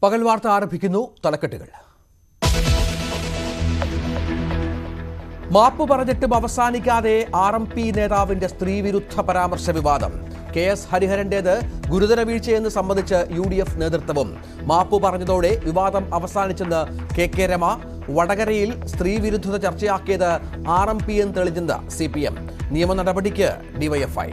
പകൽ വാർത്ത ആരംഭിക്കുന്നു. തലക്കെട്ടുകൾ. മാപ്പ് പറഞ്ഞിട്ടും അവസാനിക്കാതെ RMP നേതാവിന്റെ സ്ത്രീവിരുദ്ധ പരാമർശ വിവാദം. KS ഹരിഹരന്റേത് ഗുരുതര വീഴ്ചയെന്ന് സമ്മതിച്ച് UDF നേതൃത്വവും. മാപ്പ് പറഞ്ഞതോടെ വിവാദം അവസാനിച്ചെന്ന് KK രമ. വടകരയിൽ സ്ത്രീവിരുദ്ധത ചർച്ചയാക്കിയത് RMP എന്ന് തെളിഞ്ഞെന്ന് CPM. നിയമ നടപടിക്ക് DYFI.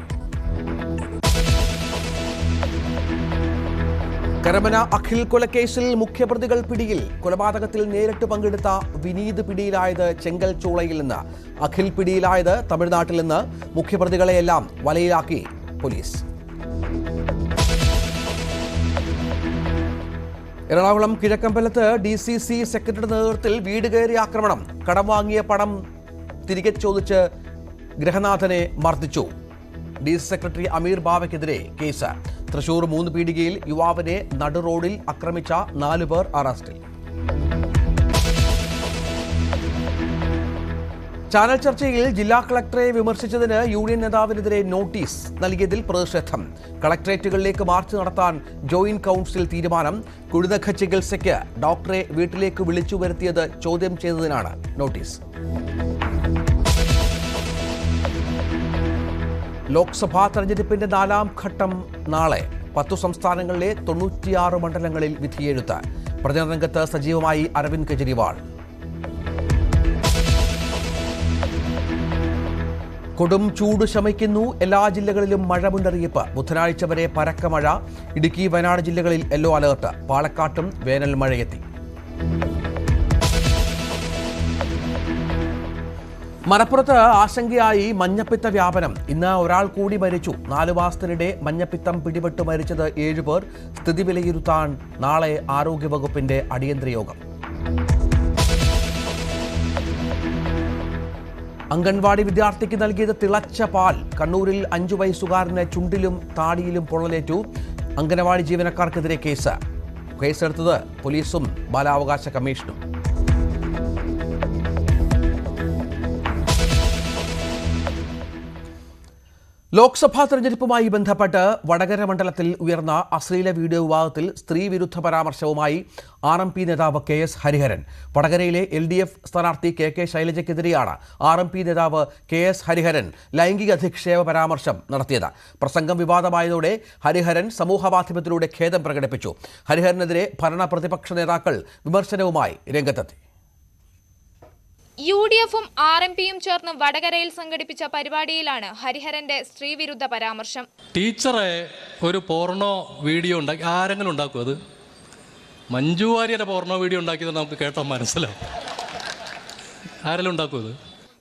കരമന അഖിൽ കൊലക്കേസിൽ മുഖ്യപ്രതികൾ പിടിയിൽ. കൊലപാതകത്തിൽ നേരിട്ട് പങ്കെടുത്ത വിനീത് പിടിയിലായത് ചെങ്കൽച്ചൂളയിൽ നിന്ന്. അഖിൽ പിടിയിലായത് തമിഴ്നാട്ടിൽ നിന്ന്. മുഖ്യപ്രതികളെയെല്ലാം വലയിലാക്കി പോലീസ്. എറണാകുളം കിഴക്കമ്പലത്ത് DCC സെക്രട്ടറിയുടെ നേതൃത്വത്തിൽ വീട് കയറി ആക്രമണം. കടം വാങ്ങിയ പണം തിരികെ ചോദിച്ച് ഗൃഹനാഥനെ മർദ്ദിച്ചു. DC സെക്രട്ടറി അമീർ ബാവയ്ക്കെതിരെ കേസ്. തൃശൂർ 3 പീടികയിൽ യുവാവിനെ നടുറോഡിൽ ആക്രമിച്ച 4 പേർ അറസ്റ്റിൽ. ചാനൽ ചർച്ചയിൽ ജില്ലാ കളക്ടറെ വിമർശിച്ചതിന് യൂണിയൻ നേതാവിനെതിരെ നോട്ടീസ് നൽകിയതിൽ പ്രതിഷേധം. കളക്ടറേറ്റുകളിലേക്ക് മാർച്ച് നടത്താൻ ജോയിന്റ് കൗൺസിൽ തീരുമാനം. കുഴിനഖ ചികിത്സയ്ക്ക് ഡോക്ടറെ വീട്ടിലേക്ക് വിളിച്ചു വരുത്തിയത് ചോദ്യം ചെയ്തതിനാണ് നോട്ടീസ്. ലോക്സഭാ തെരഞ്ഞെടുപ്പിന്റെ 4ാം ഘട്ടം നാളെ. 10 സംസ്ഥാനങ്ങളിലെ 96 മണ്ഡലങ്ങളിൽ വിധിയെഴുത്ത്. പ്രചരണ രംഗത്ത് സജീവമായി അരവിന്ദ് കെജ്രിവാൾ. കൊടും ചൂട് ശമിക്കുന്നു. എല്ലാ ജില്ലകളിലും മഴ മുന്നറിയിപ്പ്. ബുധനാഴ്ച വരെ പരക്ക മഴ. ഇടുക്കി, വയനാട് ജില്ലകളിൽ യെല്ലോ അലർട്ട്. പാലക്കാട്ടും വേനൽ മഴയെത്തി. മലപ്പുറത്ത് ആശങ്കയായി മഞ്ഞപ്പിത്ത വ്യാപനം. ഇന്ന് ഒരാൾ കൂടി മരിച്ചു. 4 മാസത്തിനിടെ മഞ്ഞപ്പിത്തം പിടിപെട്ടു മരിച്ചത് 7 പേർ. സ്ഥിതി വിലയിരുത്താൻ നാളെ ആരോഗ്യവകുപ്പിന്റെ അടിയന്തര യോഗം. അംഗൻവാടി വിദ്യാർത്ഥിക്ക് നൽകിയത് തിളച്ച പാൽ. കണ്ണൂരിൽ 5 വയസ്സുകാരന് ചുണ്ടിലും താടിയിലും പൊള്ളലേറ്റു. അംഗൻവാടി ജീവനക്കാർക്കെതിരെ കേസെടുത്തത് പോലീസും ബാലാവകാശ കമ്മീഷനും. ലോക്സഭാ തെരഞ്ഞെടുപ്പുമായി ബന്ധപ്പെട്ട് വടകര മണ്ഡലത്തിൽ ഉയർന്ന അശ്ലീല വീഡിയോ വിവാദത്തിൽ സ്ത്രീവിരുദ്ധ പരാമർശവുമായി RMP നേതാവ് KS ഹരിഹരൻ. വടകരയിലെ LDF സ്ഥാനാർത്ഥി KK ശൈലജയ്ക്കെതിരെയാണ് RMP നേതാവ് KS ഹരിഹരൻ ലൈംഗിക അധിക്ഷേപ പരാമർശം നടത്തിയത്. പ്രസംഗം വിവാദമായതോടെ ഹരിഹരൻ സമൂഹമാധ്യമത്തിലൂടെ ഖേദം പ്രകടിപ്പിച്ചു. ഹരിഹരനെതിരെ ഭരണ പ്രതിപക്ഷ നേതാക്കൾ വിമർശനവുമായി രംഗത്തെത്തി. UDFും RMPയും ചേർന്ന് വടകരയിൽ സംഘടിപ്പിച്ച പരിപാടിയിലാണ് ഹരിഹരന്റെ സ്ത്രീവിരുദ്ധ പരാമർശം. ടീച്ചറെ ഒരു പോർണോ വീഡിയോ ഉണ്ടാക്കി ആരെങ്കിലും ഉണ്ടാക്കും? അത് മഞ്ജു വാര്യരുടെ പോർണോ വീഡിയോ ഉണ്ടാക്കിയത് നമുക്ക് കേട്ടാൽ മനസ്സിലാവും. ആരെങ്കിലും ഉണ്ടാക്കും അത്?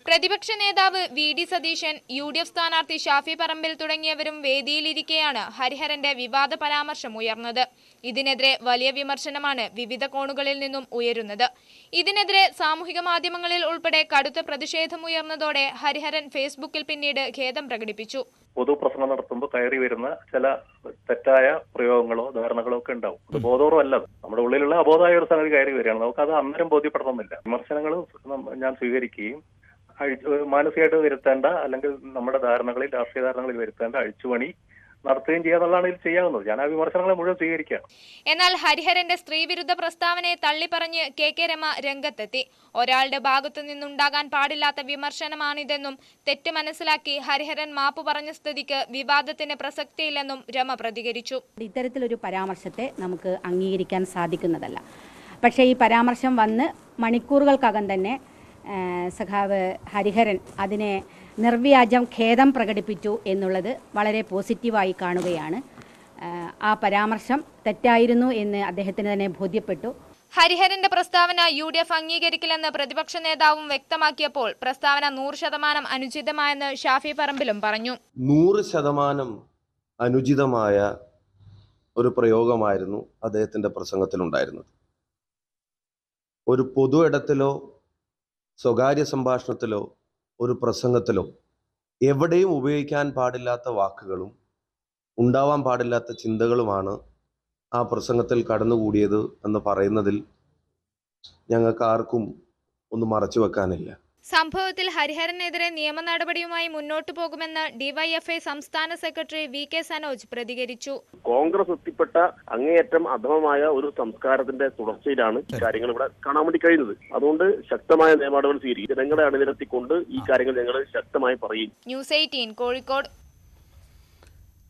പ്രതിപക്ഷ നേതാവ് VD സതീശൻ, UDF സ്ഥാനാർത്ഥി ഷാഫി പറമ്പിൽ തുടങ്ങിയവരും വേദിയിലിരിക്കെയാണ് ഹരിഹരന്റെ വിവാദ പരാമർശം ഉയർന്നത്. ഇതിനെതിരെ വലിയ വിമർശനമാണ് വിവിധ കോണുകളിൽ നിന്നും ഉയരുന്നത്. ഇതിനെതിരെ സാമൂഹിക മാധ്യമങ്ങളിൽ ഉൾപ്പെടെ കടുത്ത പ്രതിഷേധമുയർന്നതോടെ ഹരിഹരൻ ഫേസ്ബുക്കിൽ പിന്നീട് ഖേദം പ്രകടിപ്പിച്ചു. പൊതുപ്രസംഗം നടത്തുമ്പോൾ കയറി വരുന്ന ചില തെറ്റായ പ്രയോഗങ്ങളോ ധാരണകളോ ഒക്കെ ഉണ്ടാവും. അത് ബോധപൂർവ്വമല്ല, നമ്മുടെ ഉള്ളിലുള്ള അബോധമായ ഒരു സംഗതി കയറി വരികയാണ്. നമുക്ക് അത് അന്നേരം ബോധ്യപ്പെടണമെന്നില്ല. വിമർശനങ്ങൾ ഞാൻ സ്വീകരിക്കുകയും മാനസികമായിട്ട് വരുത്തേണ്ട അല്ലെങ്കിൽ നമ്മുടെ ധാരണകളിൽ, രാഷ്ട്രീയ ധാരണകളിൽ വരുത്തേണ്ട അഴിച്ചുപണി നടത്തുകയും ചെയ്യാന്നുള്ളതാണ് ഇതിൽ ചെയ്യാവുന്നത്. ഞാൻ ആ വിമർശനങ്ങളെ മുഴുവൻ സ്വീകരിക്കുകയാണ്. എന്നാൽ ഹരിഹരന്റെ സ്ത്രീവിരുദ്ധ പ്രസ്താവനയെ തള്ളിപ്പറഞ്ഞ് KK രമ രംഗത്തെത്തി. ഒരാളുടെ ഭാഗത്തു നിന്നുണ്ടാകാൻ പാടില്ലാത്ത വിമർശനമാണിതെന്നും തെറ്റ് മനസ്സിലാക്കി ഹരിഹരൻ മാപ്പ് പറഞ്ഞ സ്ഥിതിക്ക് വിവാദത്തിന് പ്രസക്തിയില്ലെന്നും രമ പ്രതികരിച്ചു. ഇത്തരത്തിലൊരു പരാമർശത്തെ നമുക്ക് അംഗീകരിക്കാൻ സാധിക്കുന്നതല്ല. പക്ഷേ ഈ പരാമർശം വന്ന് മണിക്കൂറുകൾക്കകം തന്നെ സഖാവ് ഹരിഹരൻ അതിനെ നിർവ്യാജം ഖേദം പ്രകടിപ്പിച്ചു എന്നുള്ളത് വളരെ പോസിറ്റീവായി കാണുകയാണ്. ആ പരാമർശം തെറ്റായിരുന്നു എന്ന് അദ്ദേഹത്തിന് തന്നെ ബോധ്യപ്പെട്ടു. ഹരിഹരന്റെ പ്രസ്താവന UDF അംഗീകരിക്കില്ലെന്ന് പ്രതിപക്ഷ നേതാവും വ്യക്തമാക്കിയപ്പോൾ പ്രസ്താവന 100% അനുചിതമായെന്ന് ഷാഫി പറമ്പിലും പറഞ്ഞു. 100% അനുചിതമായ ഒരു പ്രയോഗമായിരുന്നു അദ്ദേഹത്തിന്റെ പ്രസംഗത്തിലുണ്ടായിരുന്നത്. ഒരു പൊതു ഇടത്തിലോ സ്വകാര്യ സംഭാഷണത്തിലോ ഒരു പ്രസംഗത്തിലോ എവിടെയും ഉപയോഗിക്കാൻ പാടില്ലാത്ത വാക്കുകളും ഉണ്ടാവാൻ പാടില്ലാത്ത ചിന്തകളുമാണ് ആ പ്രസംഗത്തിൽ കടന്നുകൂടിയത് എന്ന് പറയുന്നതിൽ ഞങ്ങൾക്ക് ആർക്കും ഒന്നും മറച്ചു വെക്കാനില്ല. സംഭവത്തിൽ ഹരിഹരനെതിരെ നിയമ നടപടിയുമായി മുന്നോട്ടു പോകുമെന്ന് ഡിവൈഎഫ്ഐ സംസ്ഥാന സെക്രട്ടറി വി.കെ. സനോജ് പ്രതികരിച്ചു. കോൺഗ്രസ് എത്തിപ്പെട്ട അങ്ങേയറ്റം അധമമായ ഒരു സംസ്കാരത്തിന്റെ തുടർച്ചയിലാണ് ഈ കാര്യങ്ങൾ ഇവിടെ കാണാൻ വേണ്ടി കഴിയുന്നത്. അതുകൊണ്ട് ശക്തമായ നിയമനടപടികൾ സ്വീകരിക്കും. ജനങ്ങളെ അണിനിരത്തിക്കൊണ്ട് ഈ കാര്യങ്ങൾ ഞങ്ങൾ ശക്തമായി പറയും. ന്യൂസ് 18 കോഴിക്കോട്.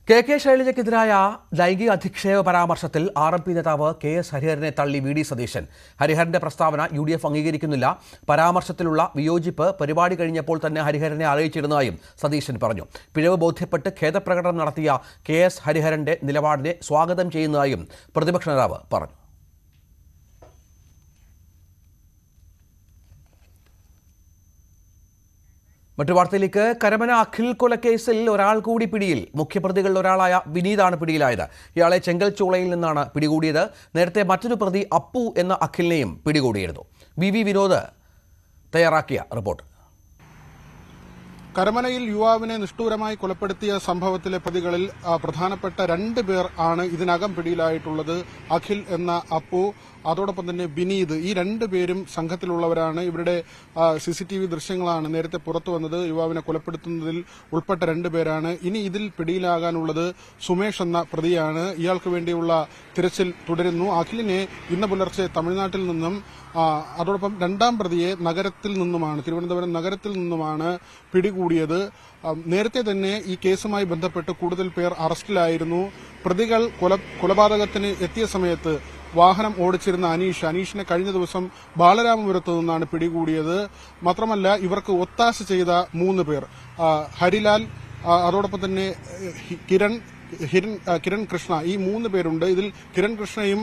കെ ശൈലജയ്ക്കെതിരായ ലൈംഗിക അധിക്ഷേപ പരാമർശത്തിൽ RMP നേതാവ് KS ഹരിഹരനെ തള്ളി VD സതീശൻ. ഹരിഹരന്റെ പ്രസ്താവന UDF അംഗീകരിക്കുന്നില്ല. പരാമർശത്തിലുള്ള വിയോജിപ്പ് പരിപാടി കഴിഞ്ഞപ്പോൾ തന്നെ ഹരിഹരനെ അറിയിച്ചിരുന്നതായും സതീശൻ പറഞ്ഞു. പിഴവ് ബോധ്യപ്പെട്ട് ഖേദപ്രകടനം നടത്തിയ KS ഹരിഹരന്റെ നിലപാടിനെ സ്വാഗതം ചെയ്യുന്നതായും പ്രതിപക്ഷ നേതാവ് പറഞ്ഞു. മറ്റു വാർത്തയിലേക്ക്. കരമന അഖിൽ കൊലക്കേസിൽ ഒരാൾ കൂടി പിടിയിൽ. മുഖ്യപ്രതികളിൽ ഒരാളായ വിനീതാണ് പിടിയിലായത്. ഇയാളെ ചെങ്കൽച്ചൂളയിൽ നിന്നാണ് പിടികൂടിയത്. നേരത്തെ മറ്റൊരു പ്രതി അപ്പു എന്ന അഖിലിനെയും പിടികൂടിയിരുന്നു. VV വിനോദ് തയ്യാറാക്കിയ റിപ്പോർട്ട്. കരമനയിൽ യുവാവിനെ നിഷ്ഠൂരമായി കൊലപ്പെടുത്തിയ സംഭവത്തിലെ പ്രതികളിൽ പ്രധാനപ്പെട്ട 2 പേർ ആണ് ഇതിനകം പിടിയിലായിട്ടുള്ളത്. അഖിൽ എന്ന അപ്പു, അതോടൊപ്പം തന്നെ വിനീത്. ഈ 2 പേരും സംഘത്തിലുള്ളവരാണ്. ഇവരുടെ CCTV ദൃശ്യങ്ങളാണ് നേരത്തെ പുറത്തു വന്നത്. യുവാവിനെ കൊലപ്പെടുത്തുന്നതിൽ ഉൾപ്പെട്ട 2 പേരാണ്. ഇനി ഇതിൽ പിടിയിലാകാനുള്ളത് സുമേഷ് എന്ന പ്രതിയാണ്. ഇയാൾക്ക് വേണ്ടിയുള്ള തിരച്ചിൽ തുടരുന്നു. അഖിലിനെ ഇന്ന് പുലർച്ചെ തമിഴ്നാട്ടിൽ നിന്നും അതോടൊപ്പം 2ാം പ്രതിയെ നഗരത്തിൽ നിന്നുമാണ്, തിരുവനന്തപുരം നഗരത്തിൽ നിന്നുമാണ് പിടികൂടിയത്. നേരത്തെ തന്നെ ഈ കേസുമായി ബന്ധപ്പെട്ട് കൂടുതൽ പേർ അറസ്റ്റിലായിരുന്നു. പ്രതികൾ കൊലപാതകത്തിന് എത്തിയ സമയത്ത് വാഹനം ഓടിച്ചിരുന്ന അനീഷിനെ കഴിഞ്ഞ ദിവസം ബാലരാമപുരത്ത് നിന്നാണ് പിടികൂടിയത്. മാത്രമല്ല ഇവർക്ക് ഒത്താശ ചെയ്ത 3 പേർ, ഹരിലാൽ, അതോടൊപ്പം തന്നെ കിരൺ കൃഷ്ണ, ഈ 3 പേരുണ്ട്. ഇതിൽ കിരൺ കൃഷ്ണയും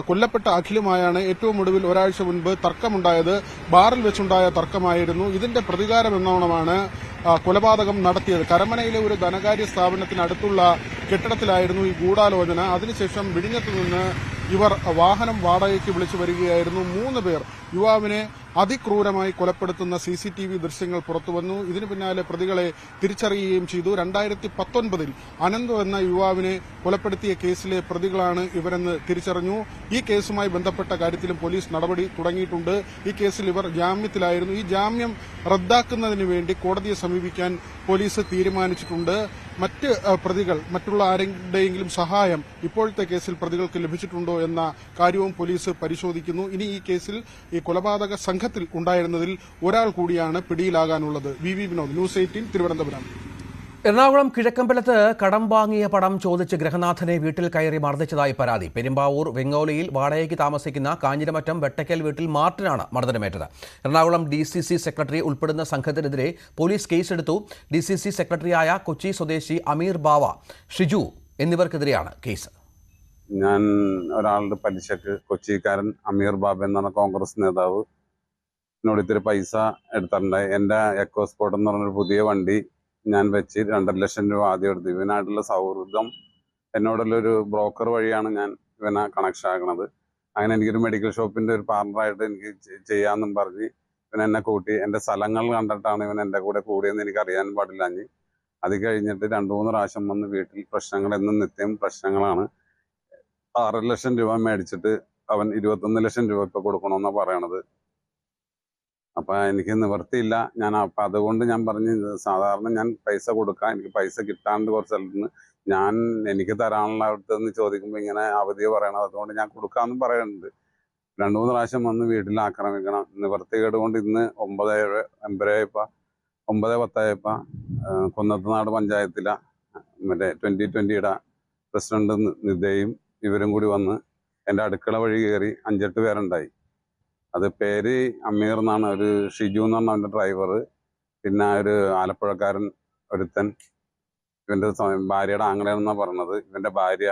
കൊല്ലപ്പെട്ട അഖിലുമായാണ് ഏറ്റവും ഒടുവിൽ ഒരാഴ്ച മുൻപ് തർക്കമുണ്ടായത്. ബാറിൽ വെച്ചുണ്ടായ തർക്കമായിരുന്നു. ഇതിന്റെ പ്രതികാരം എന്നോണമാണ് കൊലപാതകം നടത്തിയത്. കരമനയിലെ ഒരു ധനകാര്യ സ്ഥാപനത്തിനടുത്തുള്ള കെട്ടിടത്തിലായിരുന്നു ഈ ഗൂഢാലോചന. അതിനുശേഷം വിഴിഞ്ഞത്ത് നിന്ന് ഇവർ വാഹനം വാടകയ്ക്ക് വിളിച്ചു വരികയായിരുന്നു. 3 പേർ യുവാവിനെ അതിക്രൂരമായി കൊലപ്പെടുത്തുന്ന CCTV ദൃശ്യങ്ങൾ പുറത്തുവന്നു. ഇതിനു പിന്നാലെ പ്രതികളെ തിരിച്ചറിയുകയും ചെയ്തു. 2019 അനന്തു എന്ന യുവാവിനെ കൊലപ്പെടുത്തിയ കേസിലെ പ്രതികളാണ് ഇവരെന്ന് തിരിച്ചറിഞ്ഞു. ഈ കേസുമായി ബന്ധപ്പെട്ട കാര്യത്തിലും പോലീസ് നടപടി തുടങ്ങിയിട്ടുണ്ട്. ഈ കേസിൽ ഇവർ ജാമ്യത്തിലായിരുന്നു. ഈ ജാമ്യം റദ്ദാക്കുന്നതിന് വേണ്ടി കോടതിയെ സമീപിക്കാൻ പോലീസ് തീരുമാനിച്ചിട്ടുണ്ട്. മറ്റ് പ്രതികൾ, മറ്റുള്ള ആരുടെയെങ്കിലും സഹായം ഇപ്പോഴത്തെ കേസിൽ പ്രതികൾക്ക് ലഭിച്ചിട്ടുണ്ടോ എന്ന കാര്യവും പോലീസ് പരിശോധിക്കുന്നു. ഇനി ഈ കേസിൽ ഈ കൊലപാതക സംഘത്തിൽ ഉണ്ടായിരുന്നതിൽ ഒരാൾ കൂടിയാണ് പിടിയിലാകാനുള്ളത്. VV Vinod, news 18 Thiruvananthapuram. എറണാകുളം കിഴക്കമ്പലത്ത് കടം വാങ്ങിയ പണം ചോദിച്ച് ഗൃഹനാഥനെ വീട്ടിൽ കയറി മർദ്ദിച്ചതായി പരാതി. പെരുമ്പാവൂർ വെങ്ങോലയിൽ വാടകയ്ക്ക് താമസിക്കുന്ന കാഞ്ഞിരമറ്റം വെട്ടക്കൽ വീട്ടിൽ മാർട്ടിനാണ് മർദ്ദനമേറ്റത്. എറണാകുളം DCC സെക്രട്ടറി ഉൾപ്പെടുന്ന സംഘത്തിനെതിരെ പോലീസ് കേസെടുത്തു. DCC സെക്രട്ടറിയായ കൊച്ചി സ്വദേശി അമീർ ബാവ, ഷിജു എന്നിവർക്കെതിരെയാണ് കേസ്. ഞാൻ ഒരാളുടെ പലിശക്ക് കൊച്ചിക്കാരൻ അമീർ ബാബ എന്നാണ് കോൺഗ്രസ് നേതാവ് എന്നോട് ഇത്തിരി പൈസ എടുത്തിട്ടുണ്ടായി. എൻ്റെ എക്കോസ്പോർട്ട് എന്ന് പറഞ്ഞൊരു പുതിയ വണ്ടി ഞാൻ വെച്ച് 2.5 ലക്ഷം രൂപ ആദ്യം എടുത്തു. ഇവനായിട്ടുള്ള സൗഹൃദം എന്നോടുള്ളൊരു ബ്രോക്കർ വഴിയാണ് ഞാൻ ഇവനെ കണക്ഷൻ ആക്കണത്. അങ്ങനെ എനിക്കൊരു മെഡിക്കൽ ഷോപ്പിൻ്റെ ഒരു പാർട്ണറായിട്ട് എനിക്ക് ചെയ്യാമെന്നും പറഞ്ഞ് ഇവൻ എന്നെ കൂട്ടി. എൻ്റെ സ്ഥലങ്ങൾ കണ്ടിട്ടാണ് ഇവൻ എൻ്റെ കൂടെ കൂടിയെന്ന് എനിക്ക് അറിയാൻ പാടില്ല. അത് കഴിഞ്ഞിട്ട് 2-3 പ്രാവശ്യം വന്ന് വീട്ടിൽ പ്രശ്നങ്ങൾ, എന്നും നിത്യം പ്രശ്നങ്ങളാണ്. 6 ലക്ഷം രൂപ മേടിച്ചിട്ട് അവൻ 21 ലക്ഷം രൂപ ഇപ്പൊ കൊടുക്കണമെന്നാണ് പറയണത്. അപ്പൊ എനിക്ക് നിവർത്തിയില്ല. അപ്പൊ അതുകൊണ്ട് ഞാൻ പറഞ്ഞു, സാധാരണ ഞാൻ പൈസ കൊടുക്കാം, എനിക്ക് പൈസ കിട്ടാണ്ട് കുറച്ച് സ്ഥലത്ത് നിന്ന് എനിക്ക് തരാനുള്ള അടുത്തെന്ന് ചോദിക്കുമ്പോൾ ഇങ്ങനെ അവധി പറയണത്, അതുകൊണ്ട് ഞാൻ കൊടുക്കാമെന്നും പറയുന്നുണ്ട്. 2-3 പ്രാവശ്യം വന്ന് വീട്ടിൽ ആക്രമിക്കണം. നിവർത്തികേട് കൊണ്ട് ഇന്ന് 9:10 കുന്നത്തുനാട് പഞ്ചായത്തിലെ മറ്റേ 2020 പ്രസിഡന്റ് നിതയും ഇവരും കൂടി വന്ന് എൻ്റെ അടുക്കള വഴി കയറി 5-8 പേരുണ്ടായി. അത് പേര് അമീർ എന്നാണ്. ഒരു ഷിജു എന്ന് പറഞ്ഞ അവൻ്റെ ഡ്രൈവർ, പിന്നെ ഒരു ആലപ്പുഴക്കാരൻ ഒരുത്തൻ, ഇവൻ്റെ ഭാര്യയുടെ ആങ്ങളെന്നാണ് പറഞ്ഞത്, ഇവൻ്റെ ഭാര്യ,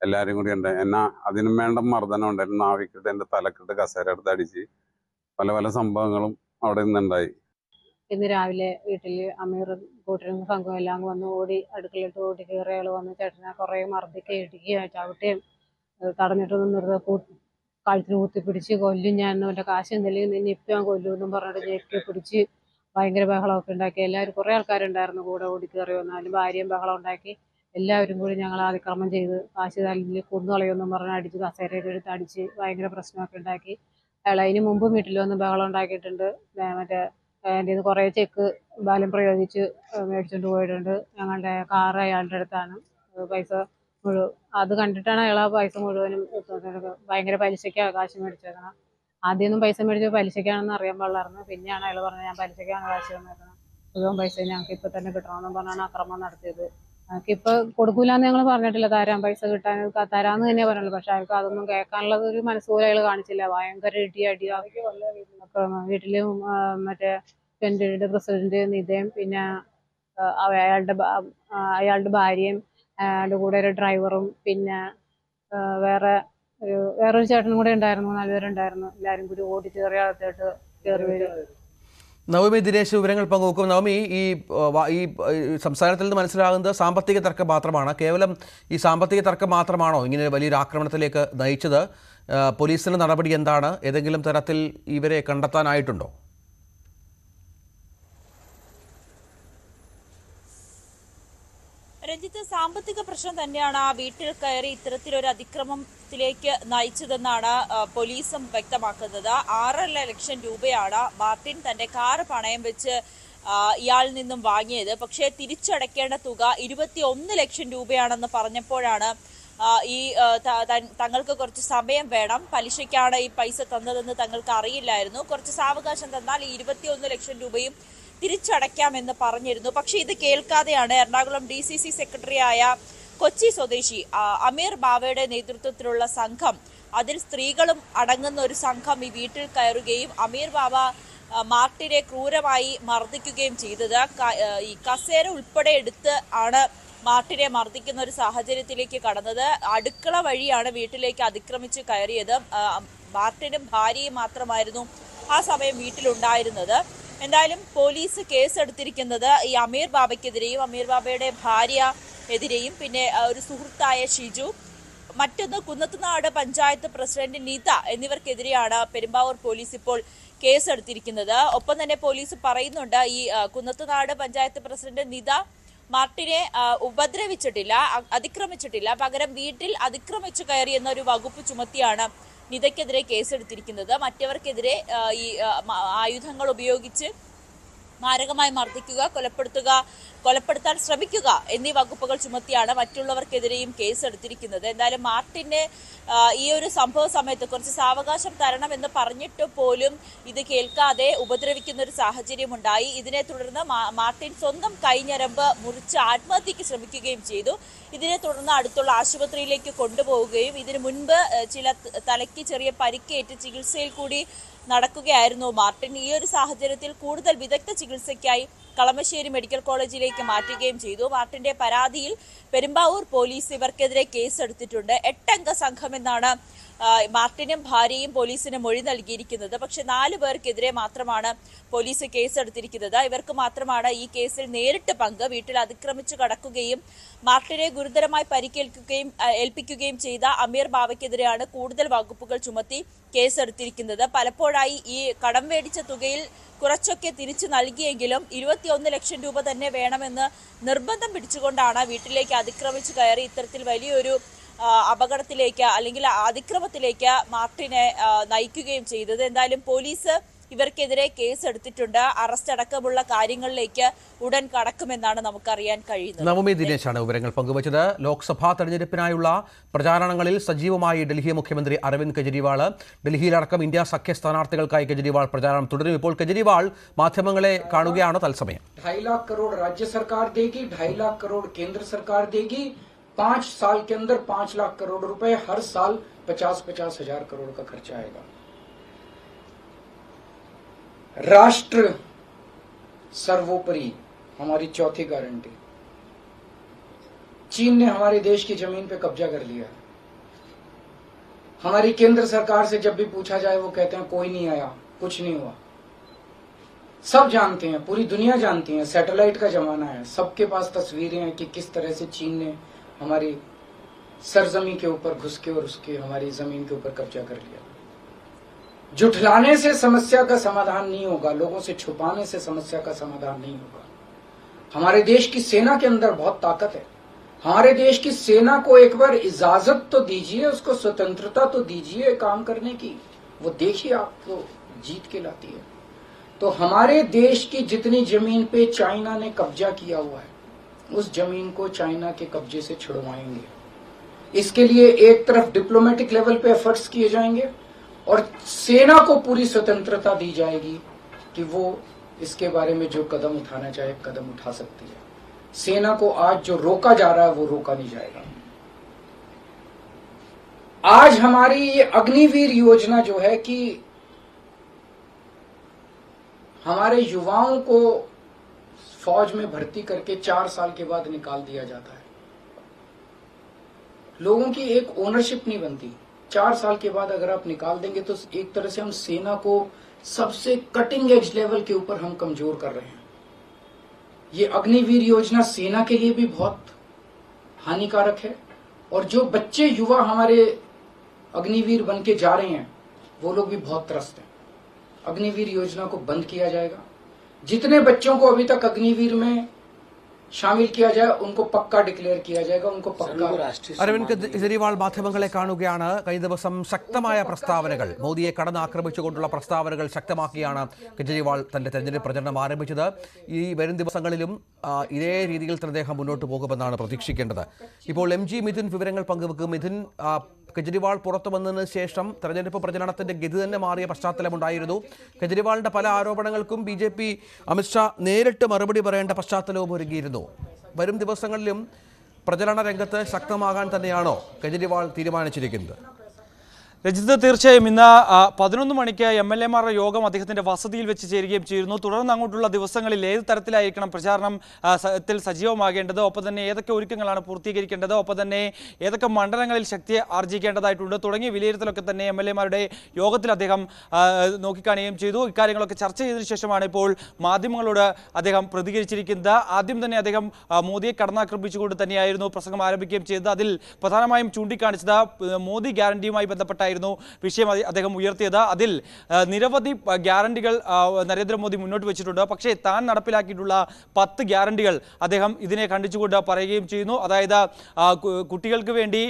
എല്ലാവരും കൂടി ഉണ്ട്. എന്നാ അതിനും വേണ്ട മർദ്ദനം ഉണ്ടായിരുന്നു. നാവിക്കിട്ട് എൻ്റെ തലക്കിട്ട് കസേര എടുത്ത് അടിച്ച് പല പല സംഭവങ്ങളും അവിടെ നിന്നുണ്ടായി. ഇന്ന് രാവിലെ വീട്ടിൽ അമീർ കൂട്ടരും സംഘവും എല്ലാം വന്ന് അടുക്കളയിട്ട് ഓടി കയറി അയാൾ വന്ന് ചേട്ടനെ കുറേ മർദ്ദിക്കുകയും ഇടിക്കുകയും ചവിട്ടുകയും തടഞ്ഞിട്ടൊന്നും നിർത്തി കഴുത്തിന് കുത്തിപ്പിടിച്ച് കൊല്ലും, ഞാൻ അവൻ്റെ കാശ് എന്തെങ്കിലും നിന്നെ ഇപ്പം ഞാൻ കൊല്ലുമെന്നും പറഞ്ഞിട്ട് ഞെക്കി പിടിച്ച് ഭയങ്കര ബഹളമൊക്കെ ഉണ്ടാക്കി. എല്ലാവരും കുറേ ആൾക്കാരുണ്ടായിരുന്നു കൂടെ ഓടി കയറി വന്നാലും. ഭാര്യയും ബഹളം ഉണ്ടാക്കി. എല്ലാവരും കൂടി ഞങ്ങൾ അതിക്രമം ചെയ്ത് കാശ് തല്ലിൽ കൊന്നുകളയുമെന്നും പറഞ്ഞ് അടിച്ച് കസേരയൊക്കെ എടുത്ത് അടിച്ച് ഭയങ്കര പ്രശ്നമൊക്കെ ഉണ്ടാക്കി. അയാൾ അതിന് മുമ്പ് വീട്ടിൽ വന്ന് ബഹളം ഉണ്ടാക്കിയിട്ടുണ്ട്. മറ്റേ എൻ്റെ ഇത് കുറേ ചെക്ക് ബലം പ്രയോഗിച്ച് മേടിച്ചുകൊണ്ട് പോയിട്ടുണ്ട്. ഞങ്ങളുടെ കാറ് അയാളുടെ അടുത്താണ്. പൈസ മുഴുവൻ അത് കണ്ടിട്ടാണ് അയാൾ ആ പൈസ മുഴുവനും ഭയങ്കര പലിശയ്ക്കാണ് കാശ് മേടിച്ചേക്കണം. ആദ്യമൊന്നും പൈസ മേടിച്ചത് പലിശയ്ക്കാണെന്ന് അറിയാൻ പാടില്ലായിരുന്നു. പിന്നെയാണ് അയാൾ പറഞ്ഞത് ഞാൻ പലിശയ്ക്കാണ് കാശ് തന്നേക്കണം, മുഴുവൻ പൈസ ഞങ്ങൾക്ക് ഇപ്പം തന്നെ കിട്ടണമെന്ന് പറഞ്ഞാണ് അക്രമം നടത്തിയത്. ഞങ്ങൾക്ക് ഇപ്പം കൊടുക്കൂലെന്ന് ഞങ്ങൾ പറഞ്ഞിട്ടില്ല, തരാം പൈസ കിട്ടാൻ തരാമെന്ന് തന്നെ പറഞ്ഞുള്ളൂ. പക്ഷെ അയാൾക്ക് അതൊന്നും കേൾക്കാനുള്ളത് ഒരു മനസ്സുപോലെ അയാൾ കാണിച്ചില്ല. ഭയങ്കര അടിയാ വീട്ടില് മറ്റേ പെൻഡിയുടെ പ്രസിഡന്റ് നിതയും പിന്നെ അയാളുടെ ഭാര്യയും അയാളുടെ കൂടെ ഒരു ഡ്രൈവറും പിന്നെ വേറൊരു ചേട്ടനും കൂടെ ഉണ്ടായിരുന്നു. 4 പേരുണ്ടായിരുന്നു. എല്ലാവരും കൂടി ഓടി കയറി അകത്തോട്ട് കയറി വരും. നവമി ദിനേശ് വിവരങ്ങൾ പങ്കുവെക്കും. നവമി, ഈ സംസ്ഥാനത്തിൽ നിന്ന് മനസ്സിലാകുന്നത് സാമ്പത്തിക തർക്കം മാത്രമാണ്. കേവലം ഈ സാമ്പത്തിക തർക്കം മാത്രമാണോ ഇങ്ങനെ വലിയൊരു ആക്രമണത്തിലേക്ക് നയിച്ചത്? പോലീസിന്റെ നടപടി എന്താണ്? ഏതെങ്കിലും തരത്തിൽ ഇവരെ കണ്ടെത്താനായിട്ടുണ്ടോ? രഞ്ജിത്ത്, സാമ്പത്തിക പ്രശ്നം തന്നെയാണ് ആ വീട്ടിൽ കയറി ഇത്തരത്തിലൊരു അതിക്രമത്തിലേക്ക് നയിച്ചതെന്നാണ് പോലീസും വ്യക്തമാക്കുന്നത്. 6.5 ലക്ഷം രൂപയാണ് മാർട്ടിൻ തന്റെ കാർ പണയം വെച്ച് ഇയാളിൽ നിന്നും വാങ്ങിയത്. പക്ഷേ തിരിച്ചടയ്ക്കേണ്ട തുക 21 ലക്ഷം രൂപയാണെന്ന് പറഞ്ഞപ്പോഴാണ് തങ്ങൾക്ക് കുറച്ച് സമയം വേണം, പലിശയ്ക്കാണ് ഈ പൈസ തന്നതെന്ന് തങ്ങൾക്ക് അറിയില്ലായിരുന്നു, കുറച്ച് സാവകാശം തന്നാൽ ഈ 21 ലക്ഷം രൂപയും തിരിച്ചടയ്ക്കാമെന്ന് പറഞ്ഞിരുന്നു. പക്ഷെ ഇത് കേൾക്കാതെയാണ് എറണാകുളം DCC സെക്രട്ടറിയായ കൊച്ചി സ്വദേശി അമീർ ബാവയുടെ നേതൃത്വത്തിലുള്ള സംഘം, അതിൽ സ്ത്രീകളും അടങ്ങുന്ന ഒരു സംഘം ഈ വീട്ടിൽ കയറുകയും അമീർ ബാവ മാർട്ടിനെ ക്രൂരമായി മർദ്ദിക്കുകയും ചെയ്തത്. ഈ കസേര ഉൾപ്പെടെ എടുത്ത് ആണ് മാർട്ടിനെ മർദ്ദിക്കുന്ന ഒരു സാഹചര്യത്തിലേക്ക് കടന്നത്. അടുക്കള വഴിയാണ് വീട്ടിലേക്ക് അതിക്രമിച്ച് കയറിയത്. മാർട്ടിനും ഭാര്യയും മാത്രമായിരുന്നു ആ സമയം വീട്ടിലുണ്ടായിരുന്നത്. എന്തായാലും പോലീസ് കേസെടുത്തിരിക്കുന്നത് ഈ അമീർ ബാബയ്ക്കെതിരെയും അമീർ ബാബയുടെ ഭാര്യ എതിരെയും പിന്നെ ഒരു സുഹൃത്തായ ഷിജു, മറ്റൊന്ന് കുന്നത്തുനാട് പഞ്ചായത്ത് പ്രസിഡന്റ് നിത എന്നിവർക്കെതിരെയാണ് പെരുമ്പാവൂർ പോലീസ് ഇപ്പോൾ കേസെടുത്തിരിക്കുന്നത്. ഒപ്പം തന്നെ പോലീസ് പറയുന്നുണ്ട് ഈ കുന്നത്തുനാട് പഞ്ചായത്ത് പ്രസിഡന്റ് നിത മാർട്ടിനെ ഉപദ്രവിച്ചിട്ടില്ല, അതിക്രമിച്ചിട്ടില്ല, പകരം വീട്ടിൽ അതിക്രമിച്ചു കയറി എന്നൊരു വകുപ്പ് ചുമത്തിയാണ് നിതയ്ക്കെതിരെ കേസെടുത്തിരിക്കുന്നത്. മറ്റവർക്കെതിരെ ഈ ആയുധങ്ങൾ ഉപയോഗിച്ച് മാരകമായി മർദ്ദിക്കുക, കൊലപ്പെടുത്താൻ ശ്രമിക്കുക എന്നീ വകുപ്പുകൾ ചുമത്തിയാണ് മറ്റുള്ളവർക്കെതിരെയും കേസെടുത്തിരിക്കുന്നത്. എന്തായാലും മാർട്ടിന് ഈ ഒരു സംഭവ സമയത്ത് കുറച്ച് സാവകാശം തരണമെന്ന് പറഞ്ഞിട്ട് പോലും ഇത് കേൾക്കാതെ ഉപദ്രവിക്കുന്ന ഒരു സാഹചര്യമുണ്ടായി. ഇതിനെ തുടർന്ന് മാർട്ടിൻ സ്വന്തം കൈഞ്ഞരമ്പ് മുറിച്ച് ആത്മഹത്യക്ക് ശ്രമിക്കുകയും ചെയ്തു. ഇതിനെ തുടർന്ന് അടുത്തുള്ള ആശുപത്രിയിലേക്ക് കൊണ്ടുപോവുകയും ഇതിനു മുൻപ് തലയ്ക്ക് ചെറിയ പരിക്കേറ്റ് ചികിത്സയിൽ കൂടി നടക്കുകയായിരുന്നു മാർട്ടിൻ. ഈ ഒരു സാഹചര്യത്തിൽ കൂടുതൽ വിദഗ്ധ ചികിത്സയ്ക്കായി കളമശ്ശേരി മെഡിക്കൽ കോളേജിലേക്ക് മാറ്റുകയും ചെയ്തു. മാർട്ടിന്റെ പരാതിയിൽ പെരുമ്പാവൂർ പോലീസ് ഇവർക്കെതിരെ കേസെടുത്തിട്ടുണ്ട്. 8 അംഗ സംഘമെന്നാണ് മാർട്ടിനും ഭാര്യയും പോലീസിന് മൊഴി നൽകിയിരിക്കുന്നത്. പക്ഷെ 4 പേർക്കെതിരെ മാത്രമാണ് പോലീസ് കേസെടുത്തിരിക്കുന്നത്. ഇവർക്ക് മാത്രമാണ് ഈ കേസിൽ നേരിട്ട് പങ്ക്. വീട്ടിൽ അതിക്രമിച്ചു കടക്കുകയും മാർട്ടിനെ ഗുരുതരമായി ഏൽപ്പിക്കുകയും ചെയ്ത അമീർ ബാവയ്ക്കെതിരെയാണ് കൂടുതൽ വകുപ്പുകൾ ചുമത്തി കേസെടുത്തിരിക്കുന്നത്. പലപ്പോഴായി ഈ കടം മേടിച്ച തുകയിൽ കുറച്ചൊക്കെ തിരിച്ചു നൽകിയെങ്കിലും 21 ലക്ഷം രൂപ തന്നെ വേണമെന്ന് നിർബന്ധം പിടിച്ചുകൊണ്ടാണ് വീട്ടിലേക്ക് അതിക്രമിച്ചു കയറി ഇത്തരത്തിൽ വലിയൊരു അപകടത്തിലേക്ക് അല്ലെങ്കിൽ അതിക്രമത്തിലേക്ക് മാർട്ടിനെ നയിക്കുകയും ചെയ്തത്. എന്തായാലും പോലീസ് ഇവർക്കെതിരെ കേസെടുത്തിട്ടുണ്ട്. അറസ്റ്റ് അടക്കമുള്ള കാര്യങ്ങളിലേക്ക് ഉടൻ കടക്കുമെന്നാണ് നമുക്കറിയാൻ കഴിയുന്നത്. നവമി ദിനേശാണ് വിവരങ്ങൾ പങ്കുവച്ചത്. ലോക്സഭാ തെരഞ്ഞെടുപ്പിനായുള്ള പ്രചാരണങ്ങളിൽ സജീവമായി ഡൽഹി മുഖ്യമന്ത്രി അരവിന്ദ് കെജ്രിവാൾ. ഡൽഹിയിലടക്കം ഇന്ത്യ സഖ്യ സ്ഥാനാർത്ഥികൾക്കായി കെജ്രിവാൾ പ്രചാരണം തുടരും. ഇപ്പോൾ കെജ്രിവാൾ മാധ്യമങ്ങളെ കാണുകയാണ് തത്സമയം. 2.5 लाख करोड़ राज्य सरकार देगी, 2.5 लाख करोड़ केंद्र सरकार देगी. 5 साल के अंदर 5 लाख करोड़ रुपए हर साल 50-50 हजार करोड़ का खर्चा आएगा. राष्ट्र सर्वोपरि हमारी चौथी गारंटी. चीन ने हमारे देश की जमीन पे कब्जा कर लिया. हमारी केंद्र सरकार से जब भी पूछा जाए वो कहते हैं कोई नहीं आया, कुछ नहीं हुआ. सब जानते हैं, पूरी दुनिया जानती है, सैटेलाइट का जमाना है, सबके पास तस्वीरें हैं कि किस तरह से चीन ने हमारी सरजमी के ऊपर घुस के और उसके हमारी जमीन के ऊपर कब्जा कर लिया. जुठलाने से समस्या का समाधान नहीं होगा, लोगों से छुपाने से समस्या का समाधान नहीं होगा. हमारे देश की सेना के अंदर बहुत ताकत है. हमारे देश की सेना को एक बार इजाजत तो दीजिए, उसको स्वतंत्रता तो दीजिए काम करने की. वो देखिए आपको जीत के लाती है. तो हमारे देश की जितनी जमीन पे चाइना ने कब्जा किया हुआ है उस जमीन को चाइना के कब्जे से छुड़वाएंगे। इसके लिए एक तरफ डिप्लोमेटिक लेवल पे एफर्ट्स किए जाएंगे और सेना को पूरी स्वतंत्रता दी जाएगी कि वो इसके बारे में जो कदम उठाना चाहे कदम उठा सकती है। सेना को आज जो रोका जा रहा है वो रोका नहीं जाएगा। आज हमारी ये अग्निवीर योजना जो है कि हमारे युवाओं को फौज में भर्ती करके 4 साल के बाद निकाल दिया जाता है। लोगों की एक ओनरशिप नहीं बनती। 4 साल के बाद अगर आप निकाल देंगे तो एक तरह से हम सेना को सबसे कटिंग एज लेवल के ऊपर हम कमजोर कर रहे हैं। ये अग्निवीर योजना सेना के लिए भी बहुत हानिकारक है और जो बच्चे युवा हमारे अग्निवीर बन के जा रहे हैं वो लोग भी बहुत त्रस्त हैं। अग्निवीर योजना को बंद किया जाएगा। जितने बच्चों को अभी तक अग्निवीर में शामिल किया जाए उनको पक्का डिक्लेयर किया जाएगा, उनको पक्का। അരവിന്ദ് കെജ്രിവാൾ മാധ്യമങ്ങളെ കാണുകയാണ്. കഴിഞ്ഞ ദിവസം ശക്തമായ പ്രസ്താവനകൾ, മോദിയെ കടന്നാക്രമിച്ചുകൊണ്ടുള്ള പ്രസ്താവനകൾ ശക്തമാക്കിയാണ് കെജ്രിവാൾ തന്റെ തെരഞ്ഞെടുപ്പ് പ്രചരണം ആരംഭിച്ചത്. ഈ വരും ദിവസങ്ങളിലും ഇതേ രീതിയിൽ തന്നെ അദ്ദേഹം മുന്നോട്ട് പോകുമെന്നാണ് പ്രതീക്ഷിക്കേണ്ടത്. ഇപ്പോൾ MG മിഥുൻ വിവരങ്ങൾ പങ്കുവെക്കും. മിഥുൻ, കെജ്രിവാൾ പുറത്തു വന്നതിന് ശേഷം തെരഞ്ഞെടുപ്പ് പ്രചരണത്തിന്റെ ഗതി തന്നെ മാറിയ പശ്ചാത്തലമുണ്ടായിരുന്നു. കെജ്രിവാളിന്റെ പല ആരോപണങ്ങൾക്കും BJP അമിത്ഷാ നേരിട്ട് മറുപടി പറയേണ്ട പശ്ചാത്തലവും ഒരുങ്ങിയിരുന്നു. വരും ദിവസങ്ങളിലും പ്രചരണ രംഗത്ത് ശക്തമാകാൻ തന്നെയാണോ കെജ്രിവാൾ തീരുമാനിച്ചിരിക്കുന്നത്? രജിത്, തീർച്ചയായും ഇന്ന് 11 മണിക്ക് MLA-മാരുടെ യോഗം അദ്ദേഹത്തിന്റെ വസതിയിൽ വെച്ച് ചേരുകയും ചെയ്യുന്നു. തുടർന്ന് അങ്ങോട്ടുള്ള ദിവസങ്ങളിൽ ഏത് തരത്തിലായിരിക്കണം പ്രചാരണത്തിൽ സജീവമാകേണ്ടത്, ഒപ്പം തന്നെ ഏതൊക്കെ ഒരുക്കങ്ങളാണ് പൂർത്തീകരിക്കേണ്ടത്, ഒപ്പം തന്നെ ഏതൊക്കെ മണ്ഡലങ്ങളിൽ ശക്തി ആർജിക്കേണ്ടതായിട്ടുണ്ട് തുടങ്ങിയ വിലയിരുത്തലൊക്കെ തന്നെ MLA-മാരുടെ യോഗത്തിൽ അദ്ദേഹം നോക്കിക്കാണുകയും ചെയ്തു. ഇക്കാര്യങ്ങളൊക്കെ ചർച്ച ചെയ്തതിനു ശേഷമാണ് ഇപ്പോൾ മാധ്യമങ്ങളോട് അദ്ദേഹം പ്രതികരിച്ചിരിക്കുന്നത്. ആദ്യം തന്നെ അദ്ദേഹം മോദിയെ കടന്നാക്രമിച്ചുകൊണ്ട് തന്നെയായിരുന്നു പ്രസംഗം ആരംഭിക്കുകയും ചെയ്തത്. അതിൽ പ്രധാനമായും ചൂണ്ടിക്കാണിച്ചത് മോദി ഗ്യാരണ്ടിയുമായി ബന്ധപ്പെട്ട വിഷയം അദ്ദേഹം ഉയർത്തിയത്. അതിൽ നിരവധി ഗ്യാരണ്ടികൾ നരേന്ദ്രമോദി മുന്നോട്ട് വെച്ചിട്ടുണ്ട്. പക്ഷേ താൻ നടപ്പിലാക്കിയിട്ടുള്ള 10 ഗ്യാരണ്ടികൾ അദ്ദേഹം ഇതിനെ ഖണ്ഡിച്ചുകൊണ്ട് പറയുകയും ചെയ്യുന്നു. അതായത് കുട്ടികൾക്ക് വേണ്ടി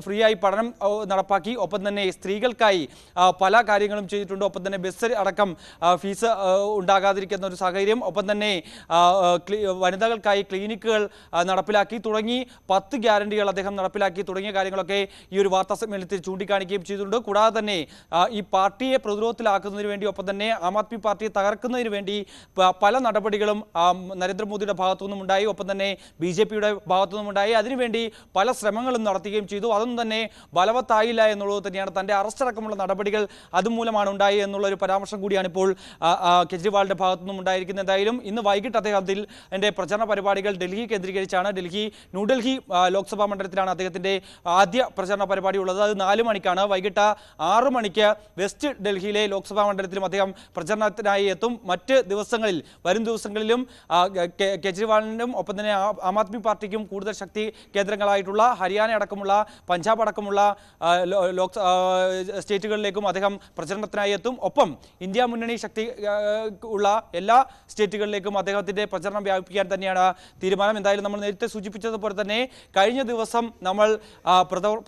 ഫ്രീ ആയി പഠനം നടപ്പാക്കി, ഒപ്പം തന്നെ സ്ത്രീകൾക്കായി പല കാര്യങ്ങളും ചെയ്തിട്ടുണ്ട്, ഒപ്പം തന്നെ ബസ് അടക്കം ഫീസ് ഉണ്ടാകാതിരിക്കുന്ന ഒരു സാഹചര്യം, ഒപ്പം തന്നെ വനിതകൾക്കായി ക്ലിനിക്കുകൾ നടപ്പിലാക്കി തുടങ്ങി 10 ഗ്യാരണ്ടികൾ അദ്ദേഹം നടപ്പിലാക്കി തുടങ്ങിയ കാര്യങ്ങളൊക്കെ ഈ ഒരു വാർത്താ സമ്മേളനത്തിൽ ചൂണ്ടിക്കാണിക്കുകയും ചെയ്തിട്ടുണ്ട്. കൂടാതെ തന്നെ ഈ പാർട്ടിയെ പ്രതിരോധത്തിലാക്കുന്നതിന് വേണ്ടി, ഒപ്പം തന്നെ ആം ആദ്മി പാർട്ടിയെ തകർക്കുന്നതിന് വേണ്ടി പല നടപടികളും നരേന്ദ്രമോദിയുടെ ഭാഗത്തുനിന്നും ഉണ്ടായി, ഒപ്പം തന്നെ BJP-യുടെ ഭാഗത്തുനിന്നും ഉണ്ടായി. അതിനുവേണ്ടി പല ശ്രമങ്ങളും നടത്തുകയും ചെയ്തു. അതൊന്നും തന്നെ ഫലവത്തായില്ല എന്നുള്ളത് തന്നെയാണ്. തൻ്റെ അറസ്റ്റ് അടക്കമുള്ള നടപടികൾ അതുമൂലമാണ് ഉണ്ടായി എന്നുള്ളൊരു പരാമർശം കൂടിയാണ് ഇപ്പോൾ കെജ്രിവാളിന്റെ ഭാഗത്തുനിന്നും ഉണ്ടായിരിക്കുന്നത്. എന്തായാലും ഇന്ന് വൈകിട്ട് അദ്ദേഹത്തിൽ എൻ്റെ പ്രചരണ പരിപാടികൾ ഡൽഹി കേന്ദ്രീകരിച്ചാണ്. ന്യൂഡൽഹി ലോക്സഭാ മണ്ഡലത്തിലാണ് അദ്ദേഹത്തിൻ്റെ ആദ്യ പ്രചരണ പരിപാടി ഉള്ളത്. അത് 4 മണിക്കാണ്. വൈകിട്ട് 6 മണിക്ക് വെസ്റ്റ് ഡൽഹിയിലെ ലോക്സഭാ മണ്ഡലത്തിലും അദ്ദേഹം പ്രചരണത്തിനായി എത്തും. മറ്റ് ദിവസങ്ങളിൽ, വരും ദിവസങ്ങളിലും കെജ്രിവാളിനും ഒപ്പം തന്നെ ആം ആദ്മി പാർട്ടിക്കും കൂടുതൽ ശക്തി കേന്ദ്രങ്ങളായിട്ടുള്ള ഹരിയാന അടക്കമുള്ള, പഞ്ചാബ് അടക്കമുള്ള സ്റ്റേറ്റുകളിലേക്കും അദ്ദേഹം പ്രചരണത്തിനായി എത്തും. ഒപ്പം ഇന്ത്യ മുന്നണി ശക്തി ഉള്ള എല്ലാ സ്റ്റേറ്റുകളിലേക്കും അദ്ദേഹത്തിൻ്റെ പ്രചരണം വ്യാപിപ്പിക്കാൻ തന്നെയാണ് തീരുമാനം. എന്തായാലും നമ്മൾ നേരത്തെ സൂചിപ്പിച്ചതുപോലെ തന്നെ കഴിഞ്ഞ ദിവസം നമ്മൾ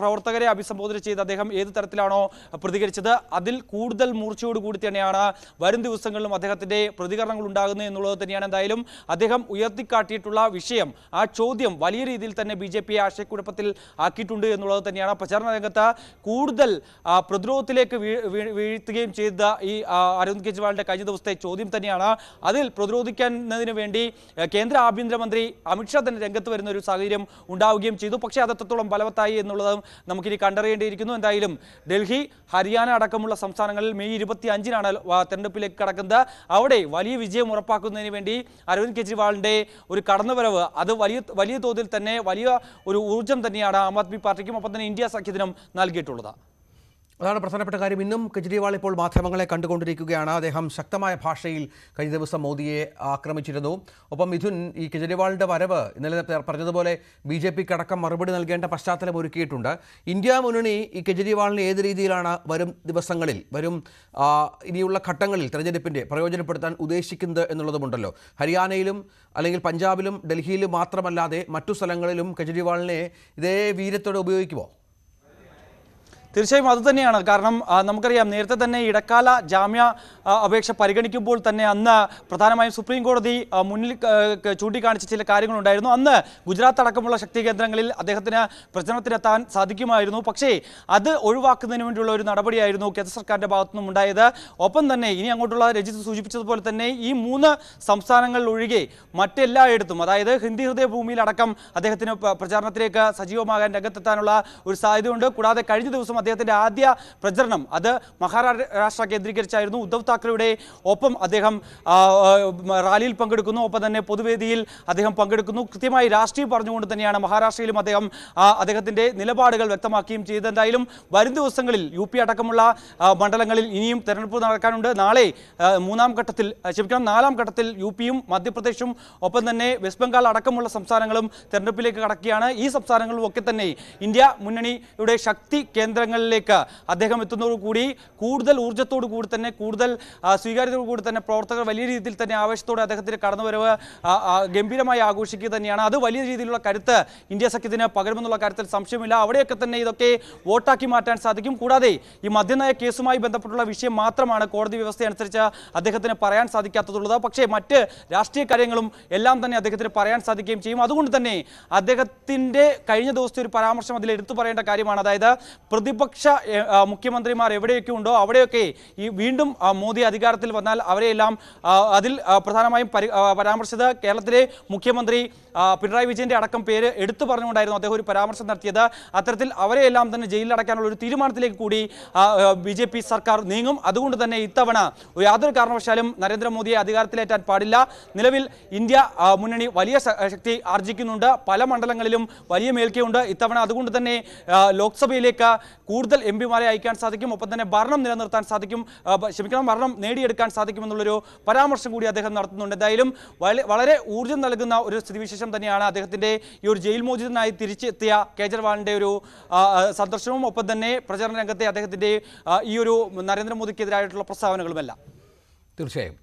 പ്രവർത്തകരെ അഭിസംബോധന ചെയ്ത് അദ്ദേഹം ഏത് തരത്തിലാണോ പ്രതികരിച്ചത് അതിൽ കൂടുതൽ മൂർച്ചയോടുകൂടി തന്നെയാണ് വരും ദിവസങ്ങളിലും അദ്ദേഹത്തിൻ്റെ പ്രതികരണങ്ങൾ ഉണ്ടാകുന്നത് എന്നുള്ളത് തന്നെയാണ്. എന്തായാലും അദ്ദേഹം ഉയർത്തിക്കാട്ടിയിട്ടുള്ള വിഷയം, ആ ചോദ്യം വലിയ രീതിയിൽ തന്നെ BJP-യെ ആശയക്കുഴപ്പത്തിൽ ആക്കിയിട്ടുണ്ട് എന്നുള്ളത് തന്നെയാണ്. പ്രചാരണ രംഗത്ത് കൂടുതൽ പ്രതിരോധത്തിലേക്ക് വീഴ്ത്തുകയും ചെയ്ത ഈ അരവിന്ദ് കെജ്രിവാളിൻ്റെ കഴിഞ്ഞ ദിവസത്തെ ചോദ്യം തന്നെയാണ്. അതിൽ പ്രതിരോധിക്കുന്നതിന് വേണ്ടി കേന്ദ്ര ആഭ്യന്തരമന്ത്രി അമിത്ഷാ തന്നെ രംഗത്ത് വരുന്ന ഒരു സാഹചര്യം ഉണ്ടാവുകയും ചെയ്തു. പക്ഷേ അത് എത്രത്തോളം ഫലവത്തായി എന്നുള്ളതും നമുക്കിനി കണ്ടറിയേണ്ടിയിരിക്കുന്നു. എന്തായാലും ഡൽഹി, ഹരിയാന അടക്കമുള്ള സംസ്ഥാനങ്ങളിൽ മെയ് 25-നാണ് തെരഞ്ഞെടുപ്പിലേക്ക് കടക്കുന്നത്. അവിടെ വലിയ വിജയം ഉറപ്പാക്കുന്നതിന് വേണ്ടി അരവിന്ദ് കെജ്രിവാളിൻ്റെ ഒരു കടന്നുവരവ് അത് വലിയ തോതിൽ തന്നെ വലിയ ഒരു ഊർജ്ജം തന്നെയാണ് ആം ആദ്മി പാർട്ടിക്കും ഒപ്പം തന്നെ ഇന്ത്യ സഖ്യത്തിനും നൽകിയിട്ടുള്ളത്. അതാണ് പ്രധാനപ്പെട്ട കാര്യം. ഇന്നും കെജ്രിവാൾ ഇപ്പോൾ മാധ്യമങ്ങളെ കണ്ടുകൊണ്ടിരിക്കുകയാണ്. അദ്ദേഹം ശക്തമായ ഭാഷയിൽ കഴിഞ്ഞ ദിവസം മോദിയെ ആക്രമിച്ചിരുന്നു. ഒപ്പം മിഥുൻ, ഈ കെജ്രിവാളിൻ്റെ വരവ് ഇന്നലെ പറഞ്ഞതുപോലെ BJP-ക്ക് അടക്കം മറുപടി നൽകേണ്ട പശ്ചാത്തലം ഒരുക്കിയിട്ടുണ്ട്. ഇന്ത്യ മുന്നണി ഈ കെജ്രിവാളിനെ ഏത് രീതിയിലാണ് വരും ദിവസങ്ങളിൽ, ഇനിയുള്ള ഘട്ടങ്ങളിൽ തെരഞ്ഞെടുപ്പിൻ്റെ പ്രയോജനപ്പെടുത്താൻ ഉദ്ദേശിക്കുന്നത് എന്നുള്ളതുമുണ്ടല്ലോ. ഹരിയാനയിലും അല്ലെങ്കിൽ പഞ്ചാബിലും ഡൽഹിയിലും മാത്രമല്ലാതെ മറ്റു സ്ഥലങ്ങളിലും കെജ്രിവാളിനെ ഇതേ വീര്യത്തോടെ ഉപയോഗിക്കുമോ? തീർച്ചയായും അത് തന്നെയാണ്. കാരണം നമുക്കറിയാം നേരത്തെ തന്നെ ഇടക്കാല ജാമ്യ അപേക്ഷ പരിഗണിക്കുമ്പോൾ തന്നെ അന്ന് പ്രധാനമായും സുപ്രീം കോടതി മുന്നിൽ ചൂണ്ടിക്കാണിച്ച ചില കാര്യങ്ങളുണ്ടായിരുന്നു. അന്ന് ഗുജറാത്ത് അടക്കമുള്ള ശക്തി കേന്ദ്രങ്ങളിൽ അദ്ദേഹത്തിന് പ്രചരണത്തിനെത്താൻ സാധിക്കുമായിരുന്നു. പക്ഷേ അത് ഒഴിവാക്കുന്നതിന് വേണ്ടിയുള്ള ഒരു നടപടിയായിരുന്നു കേന്ദ്ര സർക്കാരിൻ്റെ ഭാഗത്തുനിന്നും ഉണ്ടായത്. ഒപ്പം തന്നെ ഇനി അങ്ങോട്ടുള്ള രജിത്ത് സൂചിപ്പിച്ചതുപോലെ തന്നെ ഈ 3 സംസ്ഥാനങ്ങളിൽ ഒഴികെ മറ്റെല്ലായിടത്തും, അതായത് ഹിന്ദി ഹൃദയ ഭൂമിയിലടക്കം അദ്ദേഹത്തിന് പ്രചാരണത്തിലേക്ക് സജീവമാകാൻ രംഗത്തെത്താനുള്ള ഒരു സാധ്യതയുണ്ട്. കൂടാതെ കഴിഞ്ഞ ദിവസം അദ്ദേഹത്തിൻ്റെ ആദ്യ പ്രചരണം അത് മഹാരാഷ്ട്ര കേന്ദ്രീകരിച്ചായിരുന്നു. ഉദ്ധവ് താക്കറെയുടെ ഒപ്പം അദ്ദേഹം റാലിയിൽ പങ്കെടുക്കുന്നു, ഒപ്പം തന്നെ പൊതുവേദിയിൽ അദ്ദേഹം പങ്കെടുക്കുന്നു. കൃത്യമായി രാഷ്ട്രീയം പറഞ്ഞുകൊണ്ട് തന്നെയാണ് മഹാരാഷ്ട്രയിലും അദ്ദേഹം അദ്ദേഹത്തിൻ്റെ നിലപാടുകൾ വ്യക്തമാക്കുകയും ചെയ്തത്. എന്തായാലും വരും ദിവസങ്ങളിൽ UP അടക്കമുള്ള മണ്ഡലങ്ങളിൽ ഇനിയും തെരഞ്ഞെടുപ്പ് നടക്കാനുണ്ട്. നാളെ 4ാം ഘട്ടത്തിൽ UPയും മധ്യപ്രദേശും ഒപ്പം തന്നെ വെസ്റ്റ് ബംഗാൾ അടക്കമുള്ള സംസ്ഥാനങ്ങളും തെരഞ്ഞെടുപ്പിലേക്ക് കടക്കുകയാണ്. ഈ സംസ്ഥാനങ്ങളിലും ഒക്കെ തന്നെ ഇന്ത്യ മുന്നണിയുടെ ശക്തി കേന്ദ്രങ്ങളിലേക്ക് അദ്ദേഹം എത്തുന്നതോടുകൂടി കൂടുതൽ ഊർജ്ജത്തോടു കൂടി തന്നെ, കൂടുതൽ സ്വീകാര്യതയോടു കൂടി തന്നെ പ്രവർത്തകർ വലിയ രീതിയിൽ തന്നെ ആവേശത്തോടെ അദ്ദേഹത്തിന് കടന്നുവരവ് ഗംഭീരമായി ആഘോഷിക്കുക തന്നെയാണ്. അത് വലിയ രീതിയിലുള്ള കരുത്ത് ഇന്ത്യ സഖ്യത്തിന് പകരുമെന്നുള്ള കാര്യത്തിൽ സംശയമില്ല. അവിടെയൊക്കെ തന്നെ ഇതൊക്കെ വോട്ടാക്കി മാറ്റാൻ സാധിക്കും. കൂടാതെ ഈ മദ്യനയ കേസുമായി ബന്ധപ്പെട്ടുള്ള വിഷയം മാത്രമാണ് കോടതി വ്യവസ്ഥ അനുസരിച്ച് അദ്ദേഹത്തിന് പറയാൻ സാധിക്കാത്തതുള്ളത്. പക്ഷേ മറ്റ് രാഷ്ട്രീയ കാര്യങ്ങളും എല്ലാം തന്നെ അദ്ദേഹത്തിന് പറയാൻ സാധിക്കുകയും ചെയ്യും. അതുകൊണ്ട് തന്നെ അദ്ദേഹത്തിൻ്റെ കഴിഞ്ഞ ദിവസത്തെ ഒരു പരാമർശം അതിൽ എടുത്തു പറയേണ്ട കാര്യമാണ്. അതായത് പ്രതിപക്ഷ മുഖ്യമന്ത്രിമാർ എവിടെയൊക്കെ ഉണ്ടോ അവിടെയൊക്കെ ഈ വീണ്ടും മോദി അധികാരത്തിൽ വന്നാൽ അവരെയെല്ലാം അതിൽ പ്രധാനമായും പരാമർശിച്ചത് കേരളത്തിലെ മുഖ്യമന്ത്രി പിണറായി വിജയൻ്റെ അടക്കം പേര് എടുത്തു പറഞ്ഞുകൊണ്ടായിരുന്നു അദ്ദേഹം ഒരു പരാമർശം നടത്തിയത്. അത്തരത്തിൽ അവരെയെല്ലാം തന്നെ ജയിലിലടക്കാനുള്ള ഒരു തീരുമാനത്തിലേക്ക് കൂടി BJP സർക്കാർ നീങ്ങും. അതുകൊണ്ട് തന്നെ ഇത്തവണ യാതൊരു കാരണവശാലും നരേന്ദ്രമോദിയെ അധികാരത്തിലേറ്റാൻ പാടില്ല. നിലവിൽ ഇന്ത്യ മുന്നണി വലിയ ശക്തി ആർജിക്കുന്നുണ്ട്. പല മണ്ഡലങ്ങളിലും വലിയ മേൽക്കയുണ്ട് ഇത്തവണ. അതുകൊണ്ട് തന്നെ ലോക്സഭയിലേക്ക് കൂടുതൽ MPമാരെ അയക്കാൻ സാധിക്കും. ഒപ്പം തന്നെ ഭരണം നിലനിർത്താൻ സാധിക്കും, ഭരണം നേടിയെടുക്കാൻ സാധിക്കുമെന്നുള്ളൊരു പരാമർശം കൂടി അദ്ദേഹം നടത്തുന്നുണ്ട്. എന്തായാലും വളരെ ഊർജ്ജം നൽകുന്ന ഒരു സ്ഥിതിവിശേഷം തന്നെയാണ് അദ്ദേഹത്തിൻ്റെ ഈ ഒരു ജയിൽ മോചിതനായി തിരിച്ചെത്തിയ കേജ്രിവാളിൻ്റെ ഒരു സന്ദർശനവും ഒപ്പം തന്നെ പ്രചരണ രംഗത്തെ അദ്ദേഹത്തിൻ്റെ ഈ ഒരു നരേന്ദ്രമോദിക്കെതിരായിട്ടുള്ള പ്രസ്താവനകളുമെല്ലാം. തീർച്ചയായും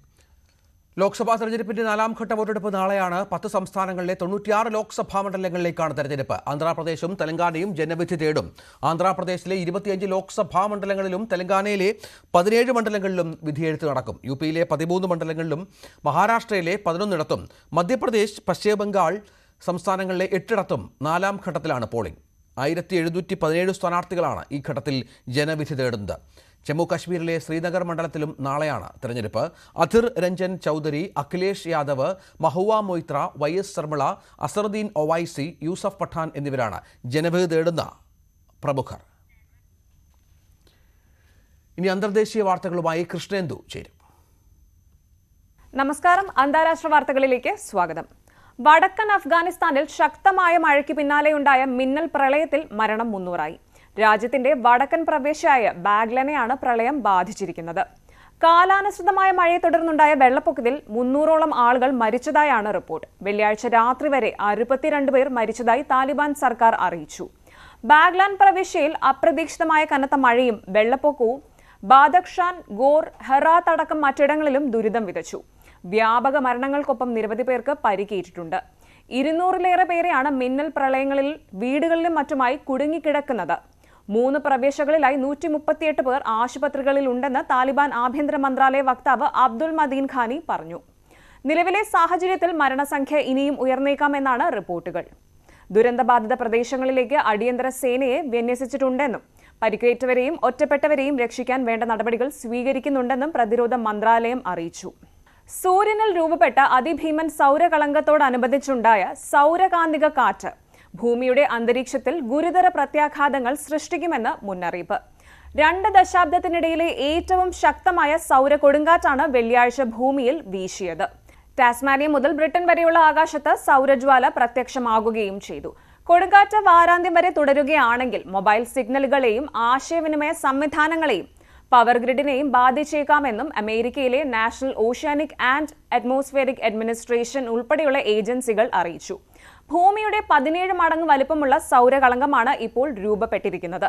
ലോക്സഭാ തെരഞ്ഞെടുപ്പിന്റെ 4ാം ഘട്ട വോട്ടെടുപ്പ് നാളെയാണ്. 10 സംസ്ഥാനങ്ങളിലെ 96 ലോക്സഭാ മണ്ഡലങ്ങളിലേക്കാണ് തെരഞ്ഞെടുപ്പ്. ആന്ധ്രാപ്രദേശും തെലങ്കാനയും ജനവിധി തേടും. ആന്ധ്രാപ്രദേശിലെ 25 ലോക്സഭാ മണ്ഡലങ്ങളിലും തെലങ്കാനയിലെ 17 മണ്ഡലങ്ങളിലും വിധിയെഴുത്ത് നടക്കും. UPയിലെ 13 മണ്ഡലങ്ങളിലും മഹാരാഷ്ട്രയിലെ 11ഇടത്തും മധ്യപ്രദേശ്, പശ്ചിമ ബംഗാൾ സംസ്ഥാനങ്ങളിലെ 8ഇടത്തും 4ാം ഘട്ടത്തിലാണ് പോളിംഗ്. 1717 സ്ഥാനാർത്ഥികളാണ് ഈ ഘട്ടത്തിൽ ജനവിധി തേടുന്നത്. ജമ്മു കാശ്മീരിലെ ശ്രീനഗർ മണ്ഡലത്തിലും നാളെയാണ് തെരഞ്ഞെടുപ്പ്. അധിർ രഞ്ജൻ ചൗധരി, അഖിലേഷ് യാദവ്, മഹുവ മൊയ്ത്ര, YS സർമിള, അസറുദ്ദീൻ ഒവൈസി, യൂസഫ് പഠാൻ എന്നിവരാണ് ജനവിധി തേടുന്ന പ്രമുഖർ. ഇനി അന്തർദേശീയ വാർത്തകളുമായി കൃഷ്ണേന്ദു ചേരും. നമസ്കാരം. അന്താരാഷ്ട്ര വാർത്തകളിലേക്ക് സ്വാഗതം. വടക്കൻ അഫ്ഗാനിസ്ഥാനിൽ ശക്തമായ മഴയ്ക്ക് പിന്നാലെയുണ്ടായ മിന്നൽ പ്രളയത്തിൽ മരണം 300ആയി. രാജ്യത്തിന്റെ വടക്കൻ പ്രവിശ്യയായ ബാഗ്ലനെയാണ് പ്രളയം ബാധിച്ചിരിക്കുന്നത്. കാലാനുസൃതമായ മഴയെ തുടർന്നുണ്ടായ വെള്ളപ്പൊക്കത്തിൽ 300ഓളം ആളുകൾ മരിച്ചതായാണ് റിപ്പോർട്ട്. വെള്ളിയാഴ്ച രാത്രി വരെ 62 പേർ മരിച്ചതായി താലിബാൻ സർക്കാർ അറിയിച്ചു. ബാഗ്ലാൻ പ്രവിശ്യയിൽ അപ്രതീക്ഷിതമായ കനത്ത മഴയും വെള്ളപ്പൊക്കവും ബാദഖ്ഷാൻ, ഗോർ, ഹെറാത്ത് അടക്കം മറ്റിടങ്ങളിലും ദുരിതം വിതച്ചു. വ്യാപക മരണങ്ങൾക്കൊപ്പം നിരവധി പേർക്ക് പരിക്കേറ്റിട്ടുണ്ട്. 200ലേറെ പേരെയാണ് മിന്നൽ പ്രളയങ്ങളിൽ വീടുകളിലും മറ്റുമായി കുടുങ്ങിക്കിടക്കുന്നത്. 3 പ്രവിശ്യകളിലായി 138 പേർ ആശുപത്രികളിൽ ഉണ്ടെന്ന് താലിബാൻ ആഭ്യന്തര മന്ത്രാലയ വക്താവ് അബ്ദുൾ മദീൻ ഖാനി പറഞ്ഞു. നിലവിലെ സാഹചര്യത്തിൽ മരണസംഖ്യ ഇനിയും ഉയർന്നേക്കാമെന്നാണ് റിപ്പോർട്ടുകൾ. ദുരന്തബാധിത പ്രദേശങ്ങളിലേക്ക് അടിയന്തര സേനയെ വിന്യസിച്ചിട്ടുണ്ടെന്നും പരിക്കേറ്റവരെയും ഒറ്റപ്പെട്ടവരെയും രക്ഷിക്കാൻ വേണ്ട നടപടികൾ സ്വീകരിക്കുന്നുണ്ടെന്നും പ്രതിരോധ മന്ത്രാലയം അറിയിച്ചു. സൂര്യനിൽ രൂപപ്പെട്ട അതിഭീമൻ സൗരകളങ്കത്തോടനുബന്ധിച്ചുണ്ടായ സൗരകാന്തിക കാറ്റ് ഭൂമിയുടെ അന്തരീക്ഷത്തിൽ ഗുരുതര പ്രത്യാഘാതങ്ങൾ സൃഷ്ടിക്കുമെന്ന് മുന്നറിയിപ്പ്. 2 ദശാബ്ദത്തിനിടയിലെ ഏറ്റവും ശക്തമായ സൗര കൊടുങ്കാറ്റാണ് വെള്ളിയാഴ്ച ഭൂമിയിൽ വീശിയത്. ടാസ്മാനിയ മുതൽ ബ്രിട്ടൻ വരെയുള്ള ആകാശത്ത് സൗരജ്വാല പ്രത്യക്ഷമാകുകയും ചെയ്തു. കൊടുങ്കാറ്റ് വാരാന്ത്യം വരെ തുടരുകയാണെങ്കിൽ മൊബൈൽ സിഗ്നലുകളെയും ആശയവിനിമയ സംവിധാനങ്ങളെയും പവർ ഗ്രിഡിനെയും ബാധിച്ചേക്കാമെന്നും അമേരിക്കയിലെ national oceanic and atmospheric administration ഉൾപ്പെടെയുള്ള ഏജൻസികൾ അറിയിച്ചു. ഭൂമിയുടെ 17 മടങ്ങ് വലുപ്പമുള്ള സൗരകളങ്കമാണ് ഇപ്പോൾ രൂപപ്പെട്ടിരിക്കുന്നത്.